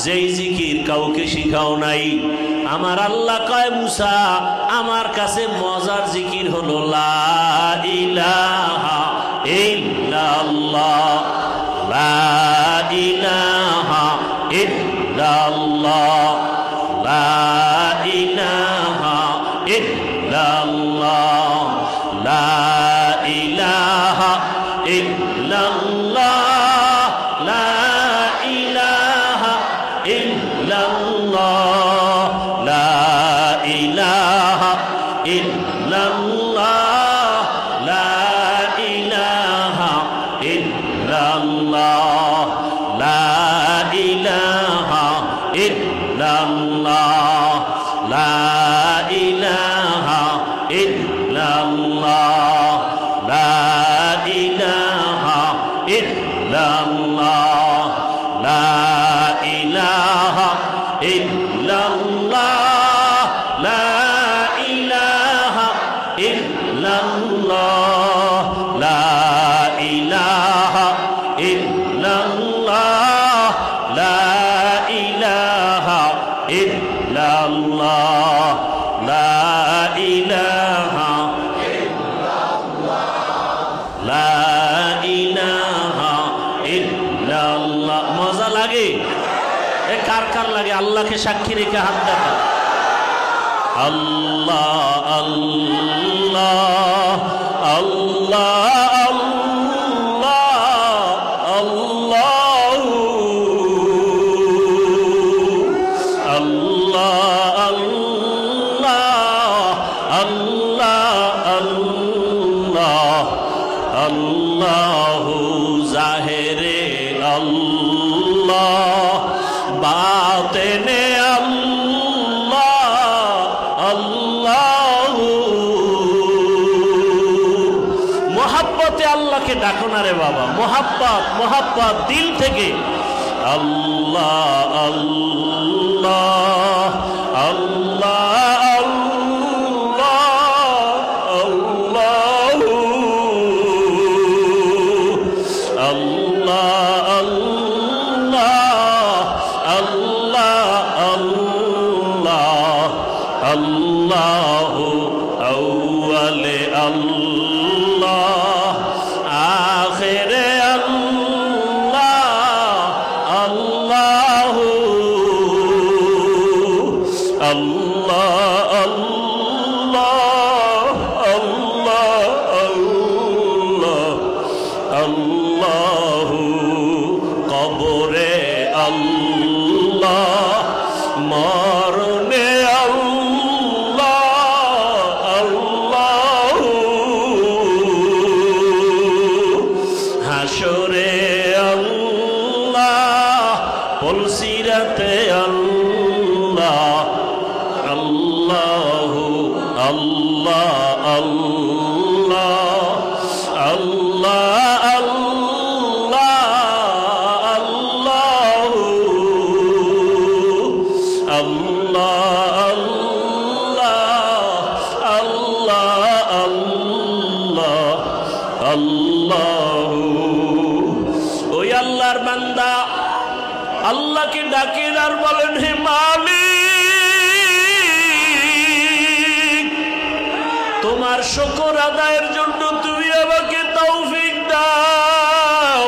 যেই জিকির কাউকে শিখাও নাই। আমার আল্লাহ কয়, মুসা আমার কাছে মজার জিকির হলো লা ইলাহা ইল্লাল্লাহ, লা ইলাহা ইল্লাল্লাহ, লা ইলাহা ইল্লাল্লাহ, লা ইলাহা ইল্লাল্লাহ, লা ইলাহা ইল্লাল্লাহ, লা ইলাহা ইল্লাল্লাহ, লা ইলাহা ইল্লাল্লাহ, লা ইলাহা ইল্লাল্লাহ, লা ইলাহা ইল্লাল্লাহ, লা ইলাহা ইল্লাল্লাহ, লা ইলাহা ইল্লাল্লাহ, লা ইলাহা ইল্লাল্লাহ, লা ইলাহা ইল্লাল্লাহ, লা ইলাহা ইল্লাল্লাহ, লা ইলাহা লা ইলাহা ইল্লাল্লাহ। মজা লাগে? এ কার কার লাগে? আল্লাহকে সাক্ষী রেখে হাত দেখা। আল্লাহ আল্লাহ আল্লাহ আল্লাহ আল্লাহ আল্লাহ আল্লাহ আল্লাহ জাহেরে আল্লাহ, বাতেনে আল্লাহ আল্লাহ। মোহাব্বতে আল্লাহকে ডাকো না রে বাবা, মোহাব্বত মোহাব্বত দিল থেকে। আল্লাহ আল্লাহ আল্লাহ আল্লাহ আল্লাহ আল্লাহ আল্লাহ আউয়ালে আল্লাহ আখিরে আল্লাহ আল্লাহ আল্লাহ আল্লাহ আল্লাহ আল্লাহ কবরে আল্লাহ মরণে আল্লাহ হাসরে আল্লাহ পুলসিরাতে আল্লাহ আল্লাহ আল্লাহ আল্লাহ আল্লাহ ওই আল্লাহর বান্দা আল্লাহকে ডাকেন আর বলেন, হে মালিক, তোমার শুকর আদায়ের জন্য তুমি আমাকে তৌফিক দাও।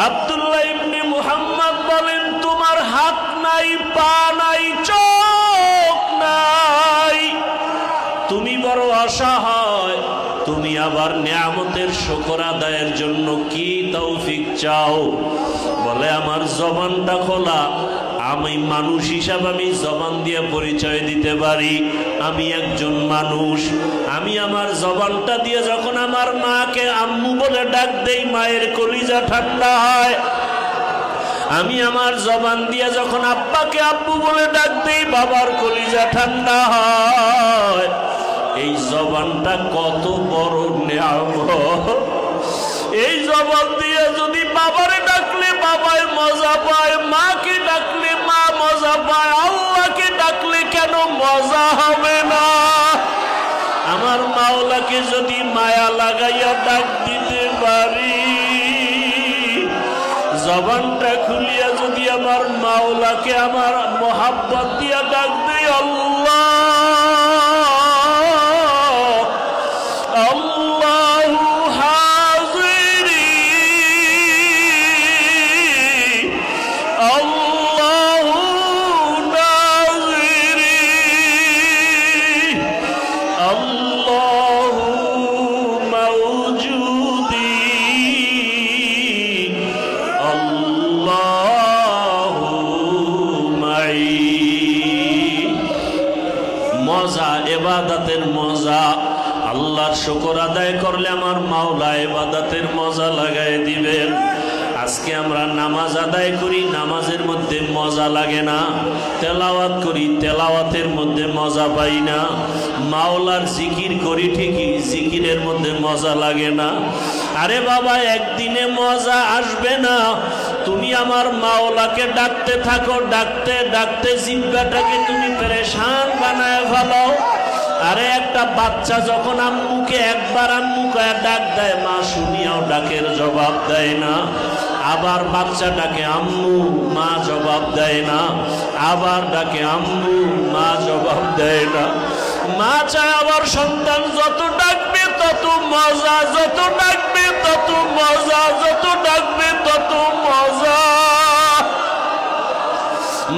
আব্দুল্লাহ ইবনে মুহাম্মদ বলেন, তোমার হাত নাই, পা নাই, চোখ নাই, তুমি বড় অসহায়, তুমি আবার নিয়ামতের শুকর আদায়ের জন্য কি তৌফিক চাও? বলে, আমার জবানটা খোলা, আমি মানুষ হিসাবে আমি জবান দিয়ে পরিচয় দিতে পারি আমি একজন মানুষ। আমি আমার জবানটা দিয়ে যখন আমার মাকে আম্মু বলে ডাক দেই, মায়ের কলিজা ঠান্ডা হয়। আমি আমার জবান দিয়ে যখন আব্বাকে আব্বু বলে ডাক দেই, বাবার কলিজা ঠান্ডা হয়। এই জবানটা কত বড় নিয়ামত! এই জবান দিয়ে যদি বাবারে ডাকলে বাবায় মজা পায়, মাকে ডাকলে মা মজা পায়, আল্লাহকে ডাকলে কেন মজা হবে না? আমার মাওলাকে যদি মায়া লাগাইয়া ডাক দিতে পারি, জবানটা খুলিয়া যদি আমার মাওলাকে আমার মোহাব্বত দিয়া ডাক দেই, আল্লাহ আল্লাহু হাজিরি আল্লাহু নাজিরি আল্লাহু মাওজুদি আল্লাহু মাই। মজা, ইবাদতের মজা। আল্লাহর শুকর আদায় করলে আমার মাওলা ইবাদতের মজা লাগাই দিবেন। আজকে আমরা নামাজ আদায় করি, নামাজের মধ্যে মজা লাগে না। তেলাওয়াত করি, তেলাওয়াতের মধ্যে মজা পাই না। মাওলার জিকির করি ঠিকই, জিকিরের মধ্যে মজা লাগে না। আরে বাবা, একদিনে মজা আসবে না। তুমি আমার মাওলাকে ডাকতে থাকো, ডাকতে ডাকতে জিহ্বাটাকে তুমি পেরেশান বানায় ফেলাও। আরে একটা বাচ্চা যখন আম্মুকে একবার আম্মু কয়ে ডাক দেয়, মা শুনিয়াও ডাকের জবাব দেয় না। আবার বাচ্চা ডাকে আম্মু, মা জবাব দেয় না। আবার ডাকে আম্মু, মা জবাব দেয় না। মা চায় আবার সন্তান যত ডাকবে তত মজা, যত ডাকবে তত মজা, যত ডাকবে তত মজা।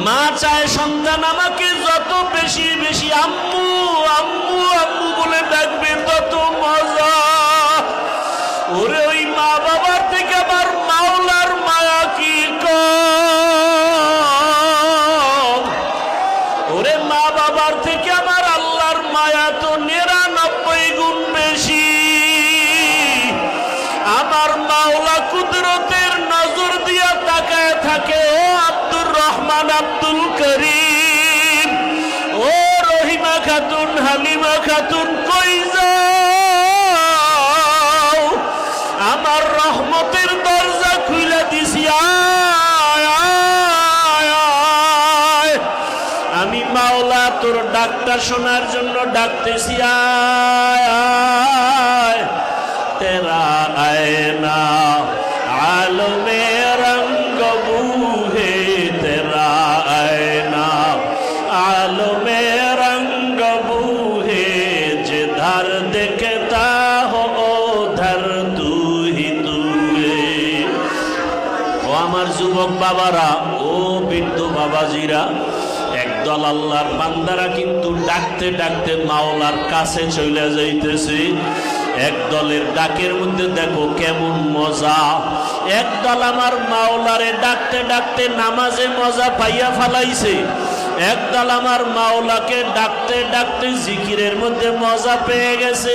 মা চায় সন্তান আমাকে যত বেশি বেশি আম্মু আম্মু আম্মু বলে ডাকবে তত মজা। ওরে ওই মা বাবার থেকে আমার মাওলার মায়া কি কম? ওরে মা বাবার থেকে আমার আল্লাহর মায়া তো 99 গুণ বেশি। আমার মাওলা কুদরতের নজর দিয়া তাকায় থাকে, ও আব্দুর রহমান, আব্দুল করিম, ও রহিমা খাতুন, হালিমা খাতুন, কই যাও? আমার রহমতের দরজা খুলে দিছি, ডাকটা শোনার জন্য ডাকতেছি, আয় আয় তেরা আয়না আলমে রঙ্গ বুহে, তেরা আয়না আলমে রঙ্গ বুহে, जिधर देखता हो उधर तू ही तू है। ও আমার যুবক বাবারা, ও বৃদ্ধ বাবাজিরা, একদল আল্লাহর বান্দারা কিন্তু ডাকতে ডাকতে মাওলার কাছে চলে যাইতেছে। একদলের ডাকের মধ্যে দেখো কেমন মজা। একদল আমার মাওলারে ডাকতে ডাকতে নামাজে মজা পাইয়া ফালাইছে। একদল আমার মাওলাকে ডাকতে ডাকতে জিকিরের মধ্যে মজা পেয়ে গেছে।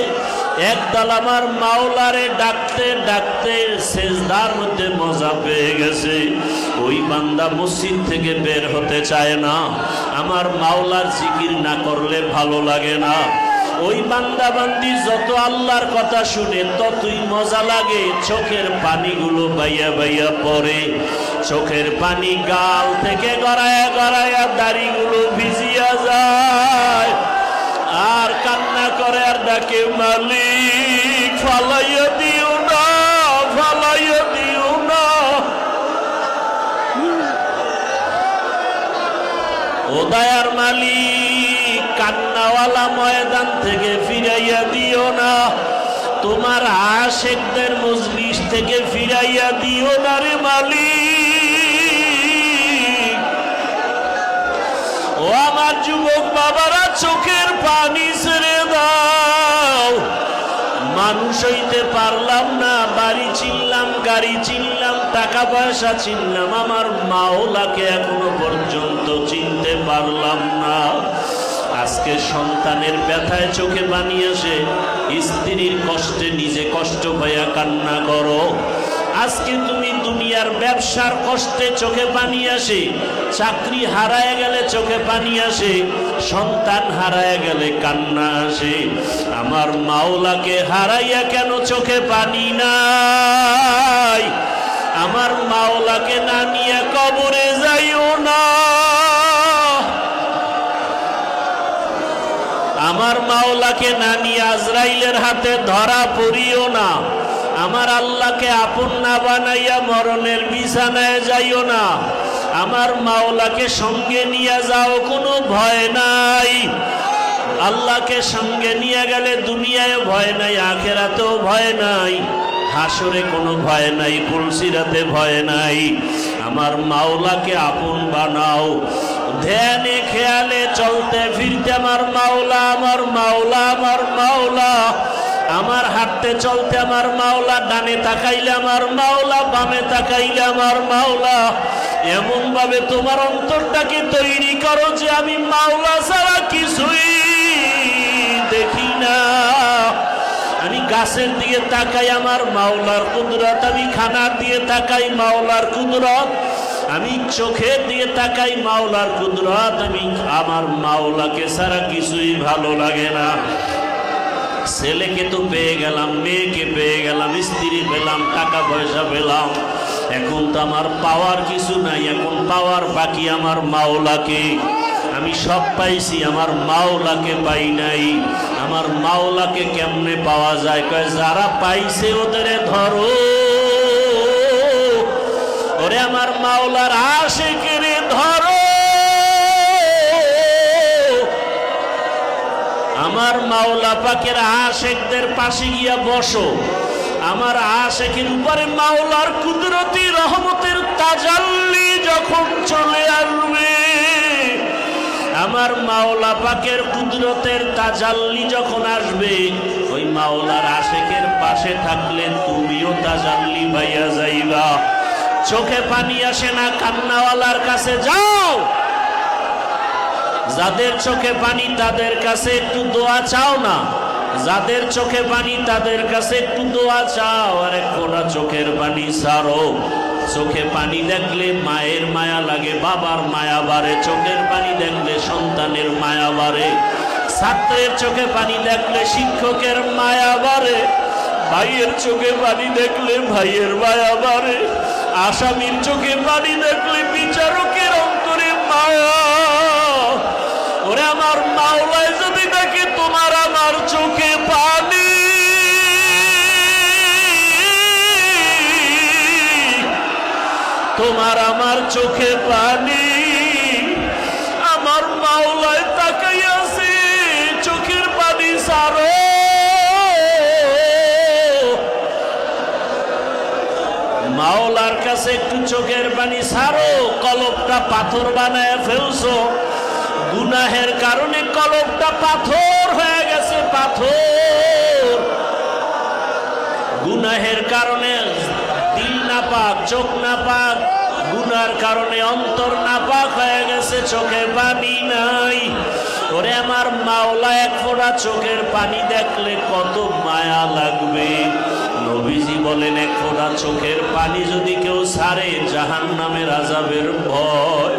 একদল আমার মাওলারে ডাকতে ডাকতে সেজদার মধ্যে মজা পেয়ে গেছে। ওই বান্দা মসজিদ থেকে বের হতে চায় না, আমার মাওলার জিকির না করলে ভালো লাগে না। ওই বান্দা বান্দি যত আল্লাহর কথা শুনে ততই মজা লাগে। চোখের পানিগুলো বাইয়া বাইয়া পড়ে, চোখের পানি গাল থেকে গড়ায়া গড়ায়া দাড়িগুলো ভিজিয়া যায়, আর কান্না করে আর ডাকে, মালিক ফালাইয়া দিও না, ফালাইয়া দিও না। ও দয়ার মালিক, কান্নাওয়ালা ময়দান থেকে ফিরাইয়া দিও না, তোমার আশিকদের মজলিস থেকে ফিরাইয়া দিও না রে মালিক। ও আমার যুবক বাবারা, চোখের পানি ছেড়ে দাও। মানুষ হইতে পারলাম না, বাড়ি চিনলাম, গাড়ি চিনলাম, টাকা পয়সা চিনলাম, আমার মাওলাকে এখনো পর্যন্ত চিনতে পারলাম না। আজকে সন্তানের ব্যথায় চোখে পানি আসে, স্ত্রীর কষ্টে নিজে কষ্ট পাইয়া কান্না করো। আজকে তুমি দুনিয়ার ব্যবসার কষ্টে চোখে পানি আসে, চাকরি হারায় গেলে চোখে পানি আসে, সন্তান হারায় গেলে কান্না আসে। আমার মাওলাকে হারাইয়া কেন চোখে পানি নাই? আমার মাওলাকে না নিয়ে কবরে যাইও না। আমার মাওলাকে না নিয়ে আজরাইলের হাতে ধরা পড়িও না। আমার আল্লাহকে আপন না বানাইয়া মরণের বিছানায় যাইও না। আমার মাওলাকে সঙ্গে নিয়ে যাও, কোনো ভয় নাই। আল্লাহকে সঙ্গে নিয়ে গেলে দুনিয়ায় ভয় নাই, আখেরাতেও ভয় নাই, হাসরে কোনো ভয় নাই, পুলসিরাতে ভয় নাই। আমার মাওলাকে আপন বানাও। ধ্যানে খেয়ালে চলতে ফিরতে আমার মাওলা, আমার মাওলা, আমার মাওলা। আমার হাঁটতে চলতে আমার মাওলা, ডানে তাকাইলে আমার মাওলা, বামে তাকাইলে আমার মাওলা। এমন ভাবে তোমার অন্তরটাকে তৈরি করো যে আমি মাওলা ছাড়া কিছুই দেখি না। আমি গাছের দিকে তাকাই আমার মাওলার কুদরত, আমি খানার দিকে তাকাই মাওলার কুদরত, আমি চোখের দিকে তাকাই মাওলার কুদরত। আমি আমার মাওলাকে ছাড়া কিছুই ভালো লাগে না। ছেলেকে তো পেয়ে গেলাম, মেয়েকে পেয়ে গেলাম, স্ত্রী পেলাম, টাকা পয়সা পেলাম, এখন তো আমার পাওয়ার কিছু নাই। এখন পাওয়ার বাকি আমার মাওলাকে। আমি সব পাইছি, আমার মাওলাকে পাই নাই। আমার মাওলাকে কেমনে পাওয়া যায়? কয় যারা পাইছে ওদের ধরো। ওরে আমার মাওলার আশিকেরে ধরো। আমার মাওলা পাকের আশিকদের পাশে গিয়া বসো। আমার আশিকের উপরে মাওলার কুদরতি রহমতের তাজাল্লি যখন চলে আসবে, আমার মাওলা পাকের কুদরতের তাজাল্লি যখন আসবে, ওই মাওলার আশিকের পাশে থাকলে তুমিও তাজাল্লি পাইয়া যাইবা। চোখে পানি আসে না, কান্নাওয়ালার কাছে যাও। যাদের চোখে পানি তাদের কাছে একটু দোয়া চাও না? যাদের চোখে পানি তাদের কাছে একটু দোয়া চাও। আরে কোনা চোখের পানি ছাড়ো। চোখে পানি দেখলে মায়ের মায়া লাগে, বাবার মায়া বাড়ে। চোখের পানি দেখলে সন্তানের মায়া বাড়ে। ছাত্রের চোখে পানি দেখলে শিক্ষকের মায়া বাড়ে। ভাইয়ের চোখে পানি দেখলে ভাইয়ের মায়া বাড়ে। আসামির চোখে পানি দেখলে বিচারকের অন্তরে মায়া। ওরে ওরে আমার মাওলায় যদি দেখি তোমার আমার চোখে পানি, তোমার আমার চোখে পানি, আমার মাওলায় তাকাইয়াছে চোখের পানি সারো। মাওলার কাছে একটু চোখের পানি সারো। কলবটা পাথর বানায় ফেলছো, গুনাহের কারণে কলবটা পাথর হয়ে গেছে, পাথর। গুনাহের কারণে দিল নাপাক, চোখ নাপাক, গুনার কারণে অন্তর নাপাক হয়ে গেছে, চোখে পানি নাই। ওরে আমার মাওলা এক ফোঁটা চোখের পানি দেখলে কত মায়া লাগবে। নবীজি বলেন এক ফোঁটা চোখের পানি যদি কেউ ছাড়ে জাহান্নামের আযাবের ভয়।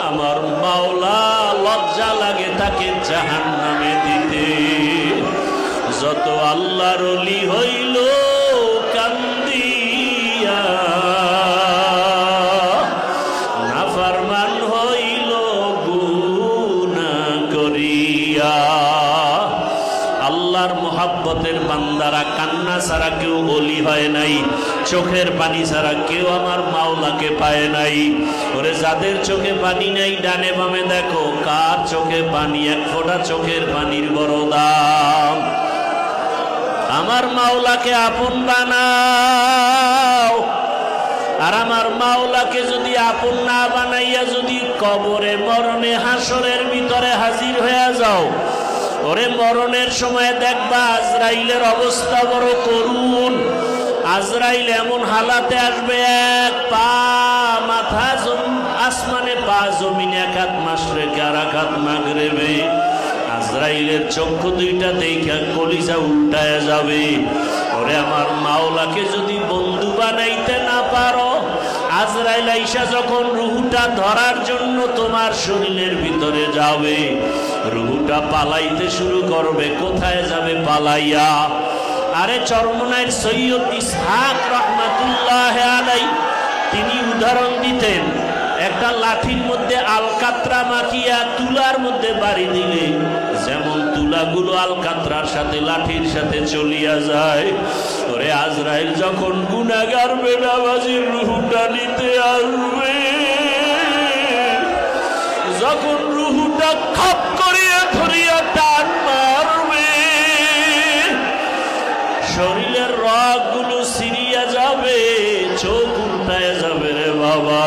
আমার মাওলা লজ্জা লাগে তাকে জাহান্নামে দিতে। যত আল্লাহর ওলি হইল কান্দিয়া, নাফরমান হইল গুনাহ করিয়া। আল্লাহর মোহাব্বতের বান্দারা কান্না ছাড়া কেউ ওলি হয় নাই, চোখের পানি ছাড়া কেউ আমার মাওলাকে পায় নাই। ওরে যাদের চোখে পানি নাই ডানে বামে দেখো কার চোখে পানি, এক ফোঁটা চোখের পানির বড় দাম। আমার মাওলাকে আপন বানাও। আর আমার মাওলাকে যদি আপন না বানাইয়া যদি কবরে মরণে হাসরের ভিতরে হাজির হয়ে যাও, ওরে মরণের সময় দেখবা আজরাইলের অবস্থা বড় করুণ। আজরাইল এমন হালাতে আসবে, এক পা মাথা আসমানে, পা জমিনে, এক হাত মাশরিকে আর এক হাত মাগরিবে। আজরাইলের চক্ষু দুইটা দেখা কলিজা উল্টায় যাবে। ওরে আমার মাওলাকে যদি বন্ধু বানাইতে না পারো, আজরাইল আইসা যখন রুহুটা ধরার জন্য তোমার শরীরের ভিতরে যাবে, রুহুটা পালাইতে শুরু করবে। কোথায় যাবে পালাইয়া? আরে চরমনাইর সৈয়দ ইসহাক রহমাতুল্লাহ আলাই তিনি উদাহরণ দিতেন, একটা লাঠির মধ্যে আলকাতরা মাখিয়া তুলার মধ্যে বাড়ি দিলে যেমন তুলাগুলো আলকাতরার সাথে লাঠির সাথে চলিয়া যায়। ওরে আজরাইল যখন গুনাহগার বেনামাজির রুহুটা নিতে আসবে, যখন রুহুটা খপ করিয়া ধরিয়া টান মারবে, শরীরের রগগুলো ছিঁড়িয়া যাবে, চোখ উল্টায় যাবে। রে বাবা,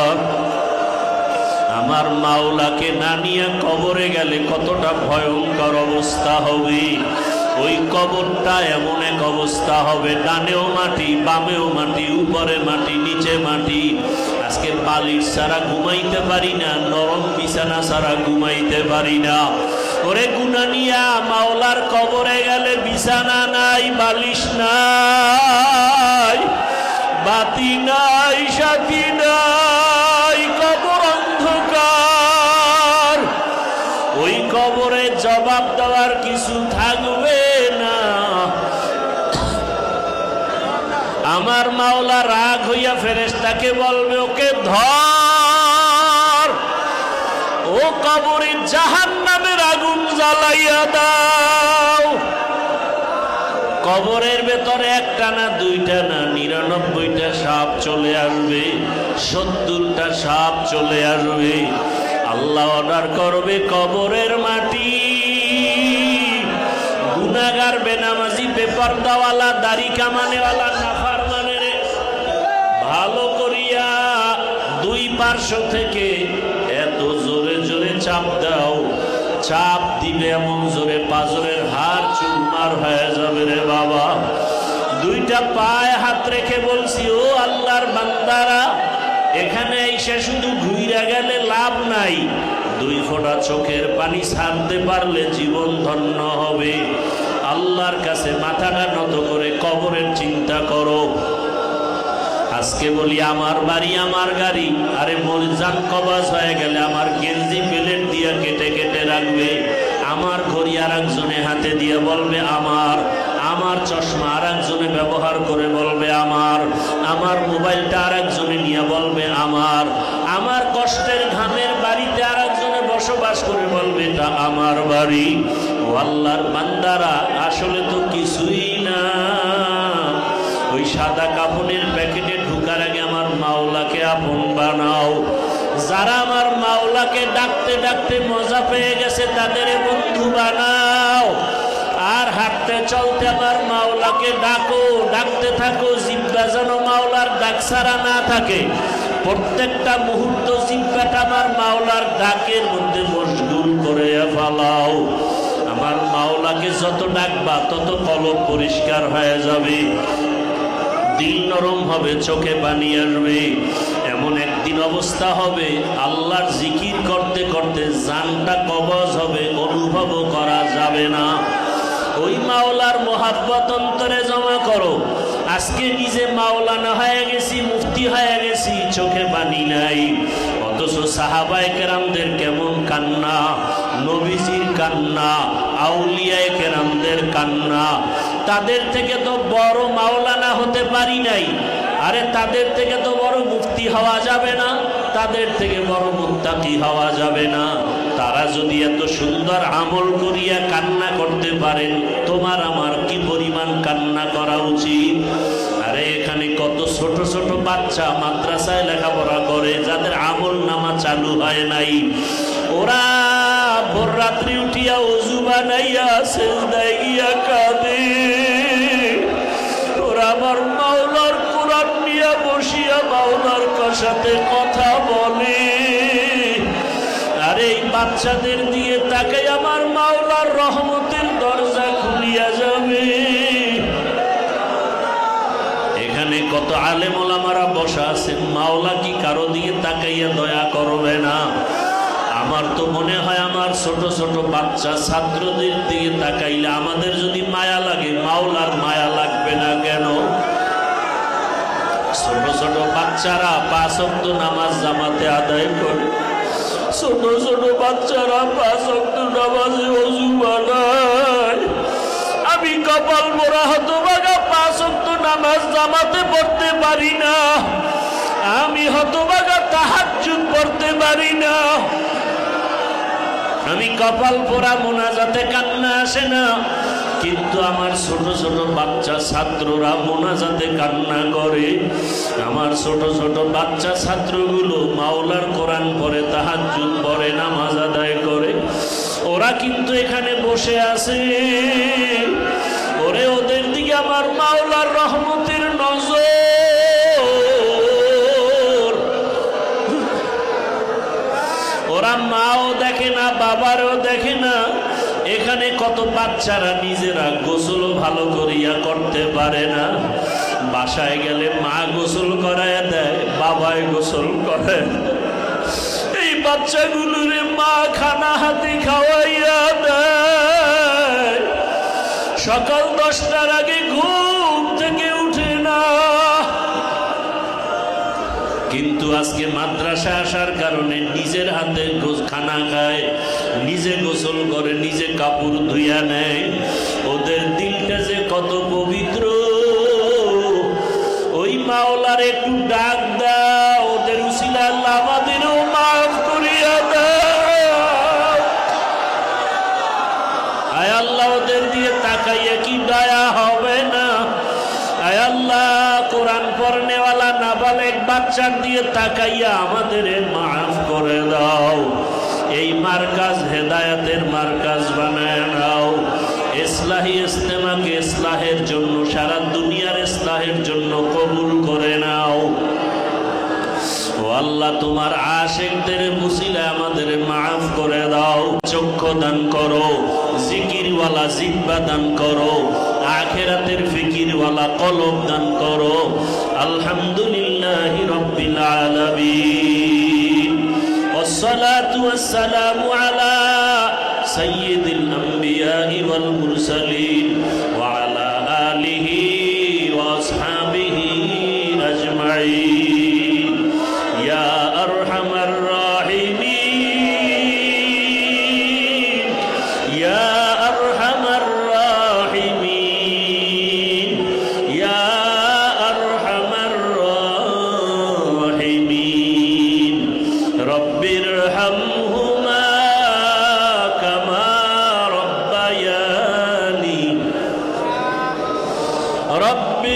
আমার মাওলাকে না নিয়ে কবরে গেলে কতটা ভয়ঙ্কর অবস্থা হবে। ওই কবরটা এমন এক অবস্থা হবে, ডানেও মাটি, বামেও মাটি, উপরে মাটি, নিচে মাটি। আজকে বালিশ ছাড়া ঘুমাইতে পারি না, নরম বিছানা ছাড়া ঘুমাইতে পারি না। ওরে গুনাহ নিয়া মাওলার কবরে গেলে বিছানা নাই, বালিশ নাই, বাতি নাই, সাথী নাই, কবর অন্ধকার। ওই কবরে জবাব দেওয়ার কিছু থাকবে না। আমার মাওলা রাগ হইয়া ফেরেশতাকে বলবে, ওকে ধর, ও কবরে জাহান্নামের আগুন জ্বালাইয়া দাও। কবরের ভেতরে একটা না, দুইটা না, 99টা সাপ চলে আসবে, 70টা সাপ চলে আসবে। আল্লাহ অর্ডার করবে, কবরের মাটি, গুনাহগার বেনামাজি বেপরদাওয়ালা দাড়ি কামানেওয়ালা নাফরমানের ভালো করিয়া দুই পার্শ্ব থেকে এত জোরে জোরে চাপ দাও, চাপ দিবে এমন জোরে পাঁজরের হাড় চুরমার হয়ে যাবে। রে বাবা, দুইটা পায়ে হাত রেখে বলছি, ও আল্লাহর বান্দারা, এখানে এসে শুধু ঘুইরা গেলে লাভ নাই। দুই ফোঁটা চোখের পানি ছাড়তে পারলে জীবন ধন্য হবে। আল্লাহর কাছে মাথাটা নত করে কবরের চিন্তা করো। আজকে বলি আমার বাড়ি, আমার গাড়ি, আরে মরজান কবাজ হয়ে গেলে আমার গেঞ্জি প্লেট দিয়ে কেটে কেটে রাখবে। আমার ঘড়ি আর একজনে হাতে দিয়ে বলবে আমার, আমার চশমা আর একজনে ব্যবহার করে বলবে আমার, আমার মোবাইলটা আর একজনে নিয়ে বলবে আমার, আমার কষ্টের ঘামের বাড়িতে আর একজনে বসবাস প্রকাশ করে বলবে এটা আমার বাড়ি। ও আল্লাহর বান্দারা, আসলে তো কিছুই না। ওই সাদা কাপড়ের প্যাকেটে ঢুকার আগে আমার মাওলাকে আপন বানাও। যারা আমার মাওলাকে ডাকতে ডাকতে মজা পেয়ে গেছে তাদের বন্ধু বানাও। আর হাঁটতে চলতে আমার মাওলাকে ডাকো, ডাকতে থাকো। জিব্বা যেন মাওলার ডাক ছাড়া না থাকে। প্রত্যেকটা মুহূর্ত জিব্বাটা আমার মাওলার ডাকের মধ্যে মশগুল করে ফেলাও। আমার মাওলাকে যত ডাকবা তত কলব পরিষ্কার হয়ে যাবে, দিল নরম হবে, চোখে পানি আসবে। এমন একদিন অবস্থা হবে আল্লাহর জিকির করতে করতে জানটা কবজ হবে, অনুভবও করা যাবে না। ওই মাওলার মোহাব্বত অন্তরে জমা করো। আজকে নিজে মাওলানা হয়ে গেছি, মুফতি হয়ে গেছি, চোখে পানি নাই। অথচ সাহাবায়ে কেরামদের কেমন কান্না, নবীজির কান্না, আউলিয়ায়ে কেরামদের কান্না। তাদের থেকে তো বড় মাওলানা হতে পারি নাই। আরে তাদের থেকে তো বড় মুফতি হওয়া যাবে না, তাদের থেকে বড় মুত্তাকি হওয়া যাবে না। তারা যদি এত সুন্দর আমল করিয়া কান্না করতে পারেন, তোমার আমার কি পরিমাণ কান্না করা উচিত? আরে এখানে কত ছোট ছোট বাচ্চা মাদ্রাসায় লেখাপড়া করে, যাদের আমল নামা চালু হয় নাই। ওরা ভোর রাত্রি উঠিয়া ওযু বানাইয়া সেজদায় গিয়া কাঁদে। ওরা আমার মাওলার কোরআন নিয়ে বসিয়া মাওলার সাথে কথা বলে। আর এই বাচ্চাদের দিয়ে তাকে আমার মাওলার রহমতের দরজা খুলিয়া যাবে। এখানে কত আলেম ওলামারা বসা আছেন, মাওলা কি কারো দিয়ে তাকাইয়া দয়া করবে না? আমার তো মনে হয় আমার ছোট ছোট বাচ্চা ছাত্রদের দিকে তাকাইলে আমাদের যদি মায়া লাগে, মাওলার মায়া লাগবে না কেন? ছোট ছোট বাচ্চারা 5 ওয়াক্ত নামাজ জামাতে আদায় করে, ছোট ছোট বাচ্চারা 5 ওয়াক্ত নামাজে ওযু বানায়। আমি কপাল মোরা হতভাগা 5 ওয়াক্ত নামাজ জামাতে পড়তে পারি না। আমি হতভাগা তাহাজ্জুদ পড়তে পারি না। আমি কপাল পোড়া, মোনাজাতে কান্না আসে না। কিন্তু আমার ছোট ছোট বাচ্চা ছাত্ররা মোনাজাতে কান্না করে। আমার ছোট ছোট বাচ্চা ছাত্রগুলো মাওলার কোরআন পড়ে, তাহাজ্জুদ পড়ে, নামাজ আদায় করে। ওরা কিন্তু এখানে বসে আছে। ওরে ওদের দিকে আমার মাওলার রহমতের নজর। ওরা মাও দেখে না, বাবারও দেখে না। এখানে কত বাচ্চারা নিজেরা গোসল ভালো করিয়া করতে পারে না। বাসায় গেলে মা গোসল করাইয়া দেয়, বাবাই গোসল করে। এই বাচ্চাগুলোরে মা খানা হাতে খাওয়াইয়া দেয়। সকাল 10টার আগে ঘুম থেকে উঠে না। কিন্তু আজকে মাদ্রাসা আসার কারণে নিজের হাতে খানা খায়, নিজে গোসল করে, নিজে কাপড় ধুইয়া নেয়। ওদের দিলটা যে কত পবিত্র। ওই মাওলার একটু ডাক দাও, ওদের উসিলা আল্লাহ আমাদেরও মাফ করিয়া দাও। আয় আল্লাহ, ওদের দিয়ে তাকাইয়া কি দয়া হবে না? আয় আল্লাহ, কোরআন পড়নেওয়ালা নাবালেগ বাচ্চার দিয়ে তাকাইয়া আমাদের মাফ করে দাও। এই মার্কাজ হেদায়েতের মার্কাজ বানায় নাও। ইসলাহি ইজতেমাকে ইসলাহের জন্য, সারা দুনিয়ার ইসলাহের জন্য কবুল করে নাও। ও আল্লাহ, তোমার আশিকদের মুসিলায় আমাদের মাফ করে দাও। চক্ষু দান করো, জিকিরওয়ালা জিহ্বা দান করো, আখিরাতের ফিকিরওয়ালা কলব দান করো। আলহামদুলিল্লাহি রাব্বিল আলামিন। ওয়াসসালাতু ওয়াসসালামু আলা সাইয়্যিদিল আমবিয়াই ওয়াল মুরসালিন ওয়া আলা আলিহি ওয়া আসহাবিহি আজমাইন। ইয়া আরহামার রাহিমিন, ইয়া আরহামার রাহিমিন, ইয়া আরহামার রাহিমিন। রব্বিরহামহুমা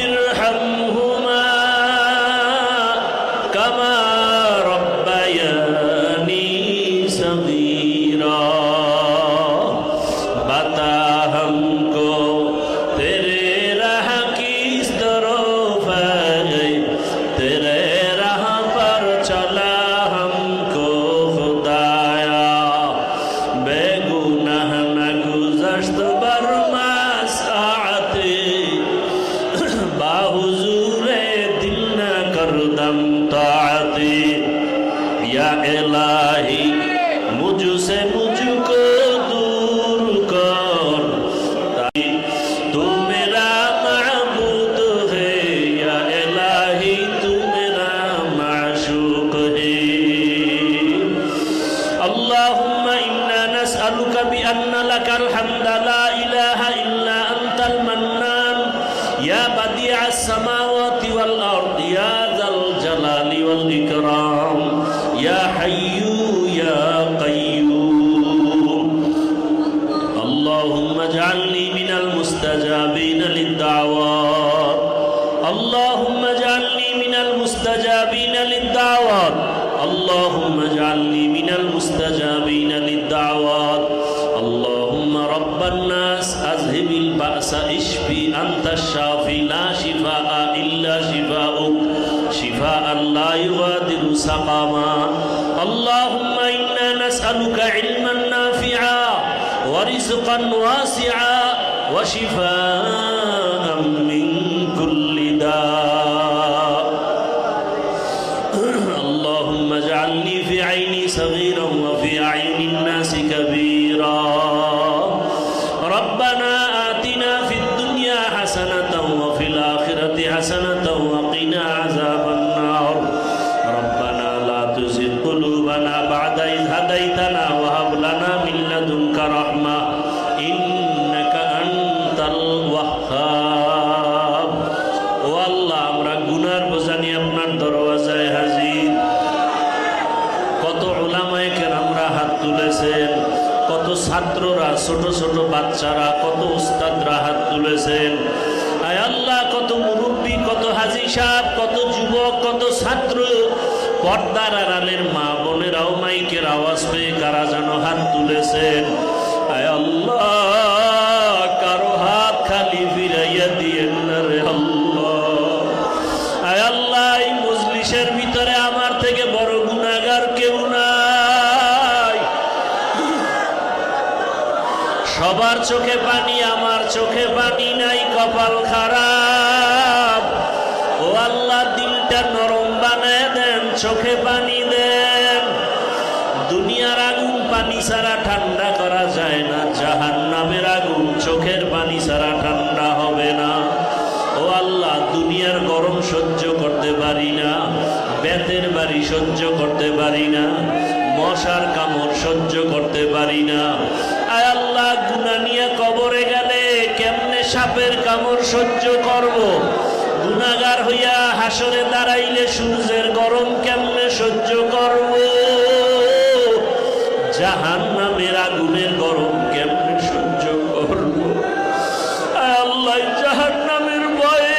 ইরহামহুমা কামা রব্বায়ানি সগীরা বাতা हमको तेरे राह की तरफ है तेरे राह पर चला हमको खुदाया बेगुनाह न गुज़श्त बरमा साअते बाहुजूरे दिल न करदम ताअते या इलाही मुझसे मुझको दूर कर तू मेरा महबूब है या इलाही तू मेरा माशूक है अल्लाहुम्मा इन्ना नस्अलुका बिअन्ना लकल हम्द ला इलाहा इल्ला अंतल मन्नान या बदिअस समावाति वल अर्द या ज़ल जलाली वल इकराम या हय्यू या क़य्यूम अल्लाहुम्मा जअलनी मिनल मुस्तजाबीन लिद्दावात अल्लाहुम्मा जअलनी मिनल मुस्तजाबीन लिद्दावात अल्लाहुम्मा जअलनी मिनल मुस्तजाबीन लिद्दावात अल्लाहुम्मा रब्बन नास अज़हिबिल बअसा इश्फी अंतश शाफी ला शिफाअ इल्ला शिफाउक शिफाअन ला युगादिरु सक़ामा अल्लाहुम्मा इन्ना नस्अलुका इल्मन नाफ़िआ व रिज़्क़न वासिआ व शिफाअन मिन कुल्लि दा अल्लाहुम्मा जअलनी फ़ी ऐनी सग़ीरन व फ़ी अयुनिन नासि कबीरा रब्बना आतिना फ़िद दुनिया हसनतन व फ़िल आखिरति हसनतन व क़िना अज़ाबन नार रब्बना ला तुज़िग़ क़ुलूबना बअद इज़ हदैतना व हब लना मिन लदुनका रहमा इन्नका अंतल वह्हाब ও আল্লাহ আমরা গুনার বোঝা নিয়ে আপনার দরওয়াজায় হাজির কত উলামায়ে কেরামরা হাত তুলেছেন কত ছাত্ররা ছোট ছোট বাচ্চারা কত উস্তাদরা হাত তুলেছেন আয় আল্লাহ কত মুরব্বী কত হাজী সাহেব কত যুবক কত ছাত্র পর্দার আড়ালের মা বোনেরাও মাইকের আওয়াজ পেয়ে কারা যেন হাত তুলেছেন আয় আল্লাহ কারো হাত খালি ফিরাইয়া দিয়েন না রে আল্লাহ আয় আল্লাহ এই মজলিসের ভিতরে আমার থেকে বড় গুনাহগার কেউ নাই সবার চোখে পানি আমার চোখে পানি নাই কপাল খারাপ ও আল্লাহ দিলটা নরম বানায় দেন চোখে পানি দেন দুনিয়ার আগুন পানি ছাড়া ঠান্ডা করা যায় না জাহান্নামের আগুন চোখের পানি ছাড়া ঠান্ডা হবে না ও আল্লাহ দুনিয়ার গরম সহ্য করতে পারি না বেতের বাড়ি সহ্য করতে পারি না মশার কামড় সহ্য করতে পারি না আয় আল্লাহ গুনাহ নিয়ে কবরে গেলে কেমনে সাপের কামড় সহ্য করব গুনাহগার হইয়া হাসরে দাঁড়াইলে সূর্যের গরম কেমনে সহ্য করব জাহান্নামের আগুনের গরম কেমনে সহ্য করব আয় আল্লাহ জাহান্নামের ভয়ে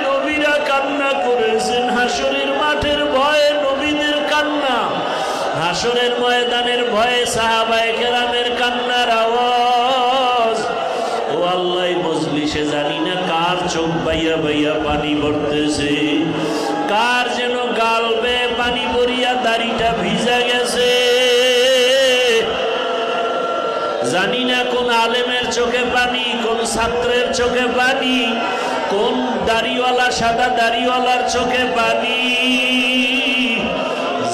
নবীরা কান্না করেছেন হাসরের মাঠের ভয়ে নবীদের কান্না হাসরের ময়দানের ভয়ে সাহাবায়ে কেরামের কান্নার আওয়াজ ও আল্লাহ মজলিসে জানি না কার চোখ বাইয়া বাইয়া পানি পড়তেছে কার যেন গাল বেয়ে পানি পড়িয়া দাড়িটা ভিজা গেছে জানি না কোন আলেমের চোখে পানি কোন ছাত্রের চোখে পানি কোন দাড়িওয়ালা সাদা দাড়িওয়ালার চোখে পানি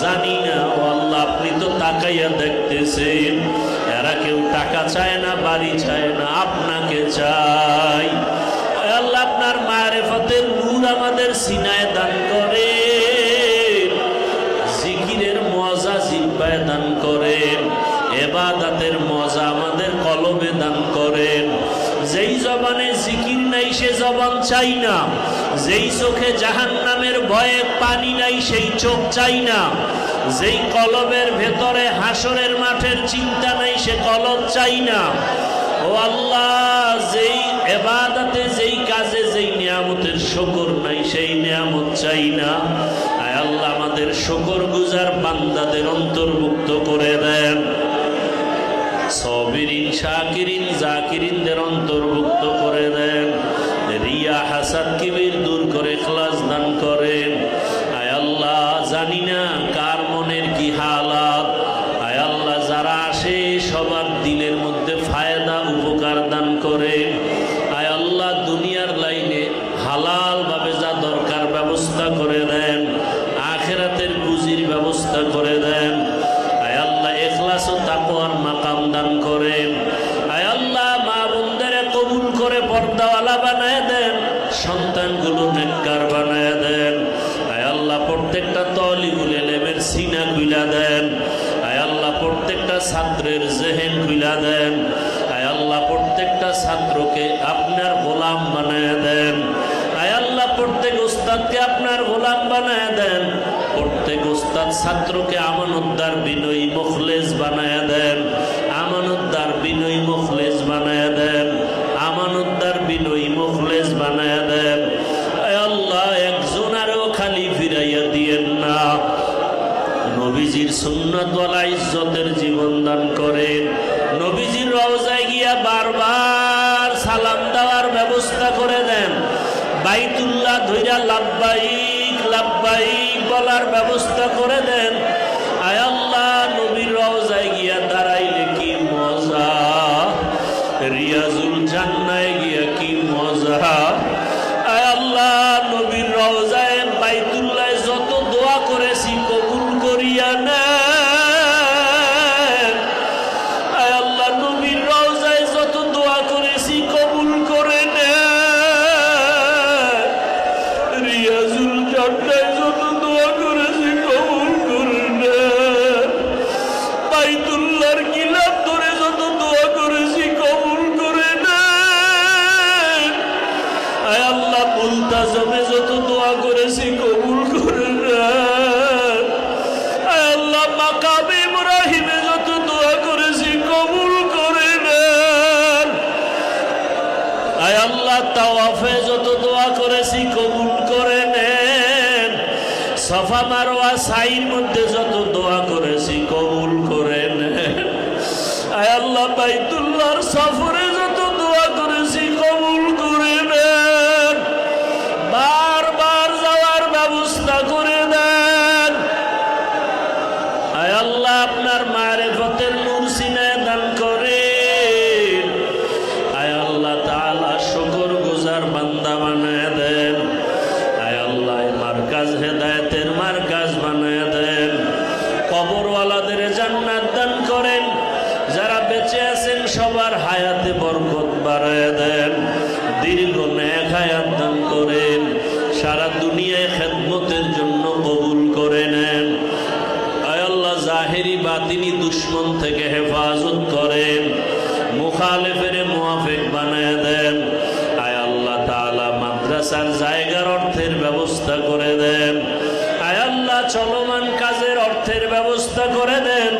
জানি না ও আল্লাহ আপনি তো তাকাইয়া দেখতেছেন এরা কেউ টাকা চায় না বাড়ি চায় না আপনাকে চাই আল্লাহ আপনার মারিফতের নূর আমাদের সিনায় দান করেন জিকিরের মজা জিহ্বায় দান করেন ইবাদতের মজা আমাদের কলবে দান করেন যেই জবানে জিকির নাই সে জবান চাই না যেই চোখে জাহান্নামের ভয়ে পানি নাই সেই চোখ চাই না যেই কলবের ভেতরে হাসরের মাঠের চিন্তা নাই সে কলব চাই না ও আল্লাহ যেই ইবাদতে যেই কাজে যেই নিয়ামতের শুকর নাই, সেই নিয়ামত চাই না। আয় আল্লাহ আমাদের শুকর গুজার বান্দাদের অন্তর্ভুক্ত করে দেন। সাবিরিন, শাকিরিন, জাকিরিনদের অন্তর্ভুক্ত করে দেন। রিয়া, হাসাদ, কিবির দূর করে ইখলাস দান করেন। আয় আল্লাহ জানি না কার মনের কি হালাত। আয় আল্লাহ যারা আসে সবার দিলের মধ্যে ফায়দা উপকার দান করেন। আয় আল্লাহ দুনিয়ার লাইনে হালাল ভাবে যা দরকার ব্যবস্থা করে দেন, আখিরাতের পুঁজির ব্যবস্থা করে দেন। আয় আল্লাহ ইখলাস ও তাকওয়ার মাকাম দান করেন। আয় আল্লাহ মা বোনদের কবুল করে পর্দাওয়ালা বানায় দেন, সন্তানগুলো নেককার বানায় দেন। আয় আল্লাহ প্রত্যেকটা তালিবুল ইলমের সিনা খুলা দেন। আয় আল্লাহ প্রত্যেকটা ছাত্রের জেহেন খুলা দেন। আয় আল্লাহ প্রত্যেকটা ছাত্রকে আপনার গোলাম বানায় দেন। আয় আল্লাহ প্রত্যেক উস্তাদকে আপনার গোলাম বানায় দেন। প্রত্যেক উস্তাদ ছাত্রকে আমানতদার, বিনয়ী, মুখলেস বানায় দেন। আমানতদার, বিনয়ী, মুখলেস বানায় দেন। আমানতদার, বিনয়ী, মুখলেস বানায় দেন। আয় আল্লাহ একজন আরও খালি ফিরাইয়া দিয়েন না। নবীজির সুন্নাতওয়ালা ইজ্জতের জীবন দান করেন। নবীজির রওজায় গিয়া বারবার সালাম দেওয়ার ব্যবস্থা করে দেন। বাইতুল্লাহ ধইরা লাব্বাইক লাব্বাইক বলার ব্যবস্থা করে দেন। আয় আল্লাহ নবীর রওজায় গিয়া দাঁড়াইলে কি মজা, রিয়াজুল জান্নায় গিয়া কি মজা। আয় আল্লাহ নবীর রওজায় বাইতুল্লাহ যত দোয়া করেছি কবুল করিয়া নেন। আয় আল্লাহ নবীর রওজায় যত দোয়া করেছি কবুল করে নেন। রিয়াজুল জান্নায় যত দোয়া করেছি কবুল করে নেন। বাইতুল্লাহর গিলাফ ধরে যত দোয়া করেছি কবুল করে নেন। আয় আল্লাহ মুলতাজমে যত দোয়া করেছি কবুল করে নেন। আয় আল্লাহ মাকামে ইব্রাহিমে যত দোয়া করেছি কবুল করে নেন। আয় আল্লাহ তাওয়াফে যত দোয়া করেছি কবুল করে নেন। সাফা মারওয়া সাইর মধ্যে যত দোয়া করেছি কবুল করে নেন। আয় আল্লাহ বাইতুল্লাহর সফরে যত দোয়া করেছি কবুল করে নেন। বারবার যাওয়ার ব্যবস্থা করে দেন। আয় আল্লাহ আপনার মারিফতের নূর সিনায় দান করেন। আয় আল্লাহ তাআলা শুকর গুজার বান্দা বানায় দেন। আয় আল্লাহ মার্কাজ হেদায়েতের মার্কাজ বানায় দেন। কবরওয়ালাদের জান্নাত দান করেন। যারা বেঁচে আছেন সবার হায়াতে বরকত বাড়ায় দেন। দীর্ঘ নেক হায়াত দান করেন। সারা দুনিয়ায় খেদমতের জন্য কবুল করে নেন। আয় আল্লাহ জাহেরি বাতিনি দুশ্মন থেকে হেফাজত করেন। মুখালেফের মুআফিক বানায় দেন। আয় আল্লাহ তাআলা মাদ্রাসার জায়গার অর্থের ব্যবস্থা করে দেন। আয় আল্লাহ চলমান কাজের অর্থের ব্যবস্থা করে দেন।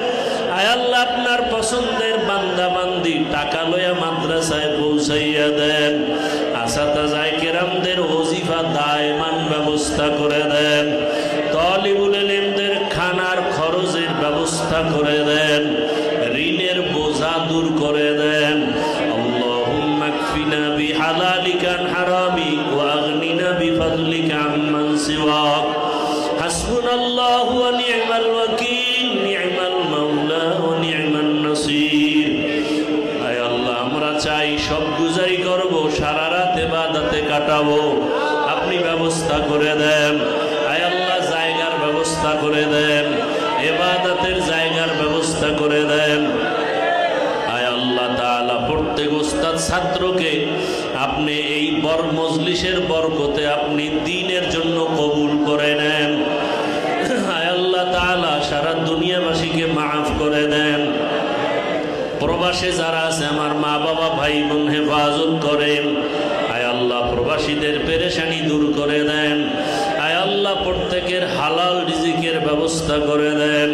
আয় আল্লাহ আপনার পছন্দের বান্দা বান্দি টাকা লইয়া মাদ্রাসায় পৌঁছাইয়া দেন। আসাতাজায়ে কেরামদের ওজিফা দায়মান ব্যবস্থা করে দেন। তালিবুল ইলমদের খানার খরচের ব্যবস্থা করে দেন। ঋণের বোঝা দূর করে দেন। আল্লাহুম্মা কফিনা বিহালালিকা আন হারামিক ওয়া আগনিনা বিফাদলিকা আম্মান সিওয়াক। হাসবুনাল্লাহু ওয়া নি'মাল ওয়াকিল, নি'মাল মাওলা ওয়া নি'মান নাসির। আয় আল্লাহ আমরা চাই সব গুজারি করব, সারা রাত ইবাদতে কাটাবো। আপনি ব্যবস্থা করে দেন। আয় আল্লাহ জায়গার ব্যবস্থা করে দেন। ইবাদতের জায়গার ব্যবস্থা করে দেন। আয় আল্লাহ তাআলা প্রত্যেক উস্তাদ ছাত্রকে আপনি এই মজলিসের বরকতে আপনি দ্বীনের জন্য কবুল করে নেন। আয় আল্লাহ তাআলা সারা দুনিয়াবাসীকে মাফ করে দেন। প্রবাসে যারা আছে আমার মা বাবা ভাই বোন হেফাজত করেন। আয় আল্লাহ প্রবাসীদের পেরেশানি দূর করে দেন। আয় আল্লাহ প্রত্যেকের হালাল রিজিকের ব্যবস্থা করে দেন।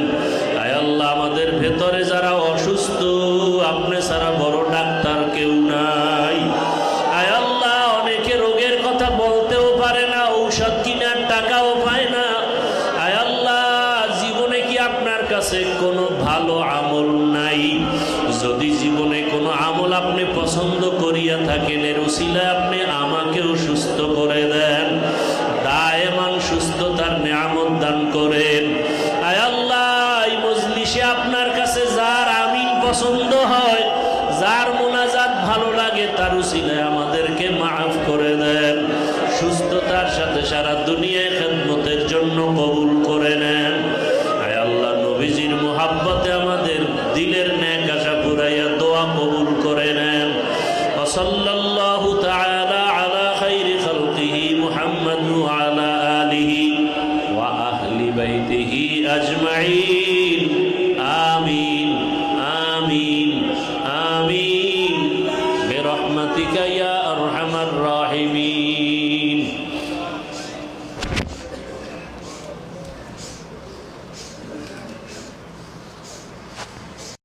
আয় আল্লাহ আমাদের ভেতরে যারা অসুস্থ, আপনি ছাড়া বড় ডাক্তার কেউ নাই। আয় আল্লাহ অনেকে রোগের কথা বল ঔষধ কেনার টাকাও পায় না। আয় আল্লাহ, জীবনে কি আপনার কাছে কোনো ভালো আমল নাই? যদি জীবনে কোনো আমল আপনি পছন্দ করিয়া থাকেন, এর উসিলায় আপনি আমাকেও সুস্থ করে দেন, দায়েমান সুস্থতার নিয়ামত দান করেন। আয় আল্লাহ, এই মজলিসে আপনার কাছে যার আমিন পছন্দ হয়, যার মুনাজাত ভালো লাগে, তার উসিলায় আমাদেরকে মাফ করে দেন, সুস্থতার সাথে সারা দুনিয়ায় খেদমতের জন্য কবুল করে নেন। আয় আল্লাহ, নবীজির মুহাব্বতে আমাদের দিলের নেক আশা পুরাইয়া দোয়া কবুল করে নেন। সাল্লাল্লাহু তাআলা আলা খাইরি খালকিহি মুহাম্মদ ওয়া আলা আলিহি ওয়া আহলি বাইতিহি আজমাইন।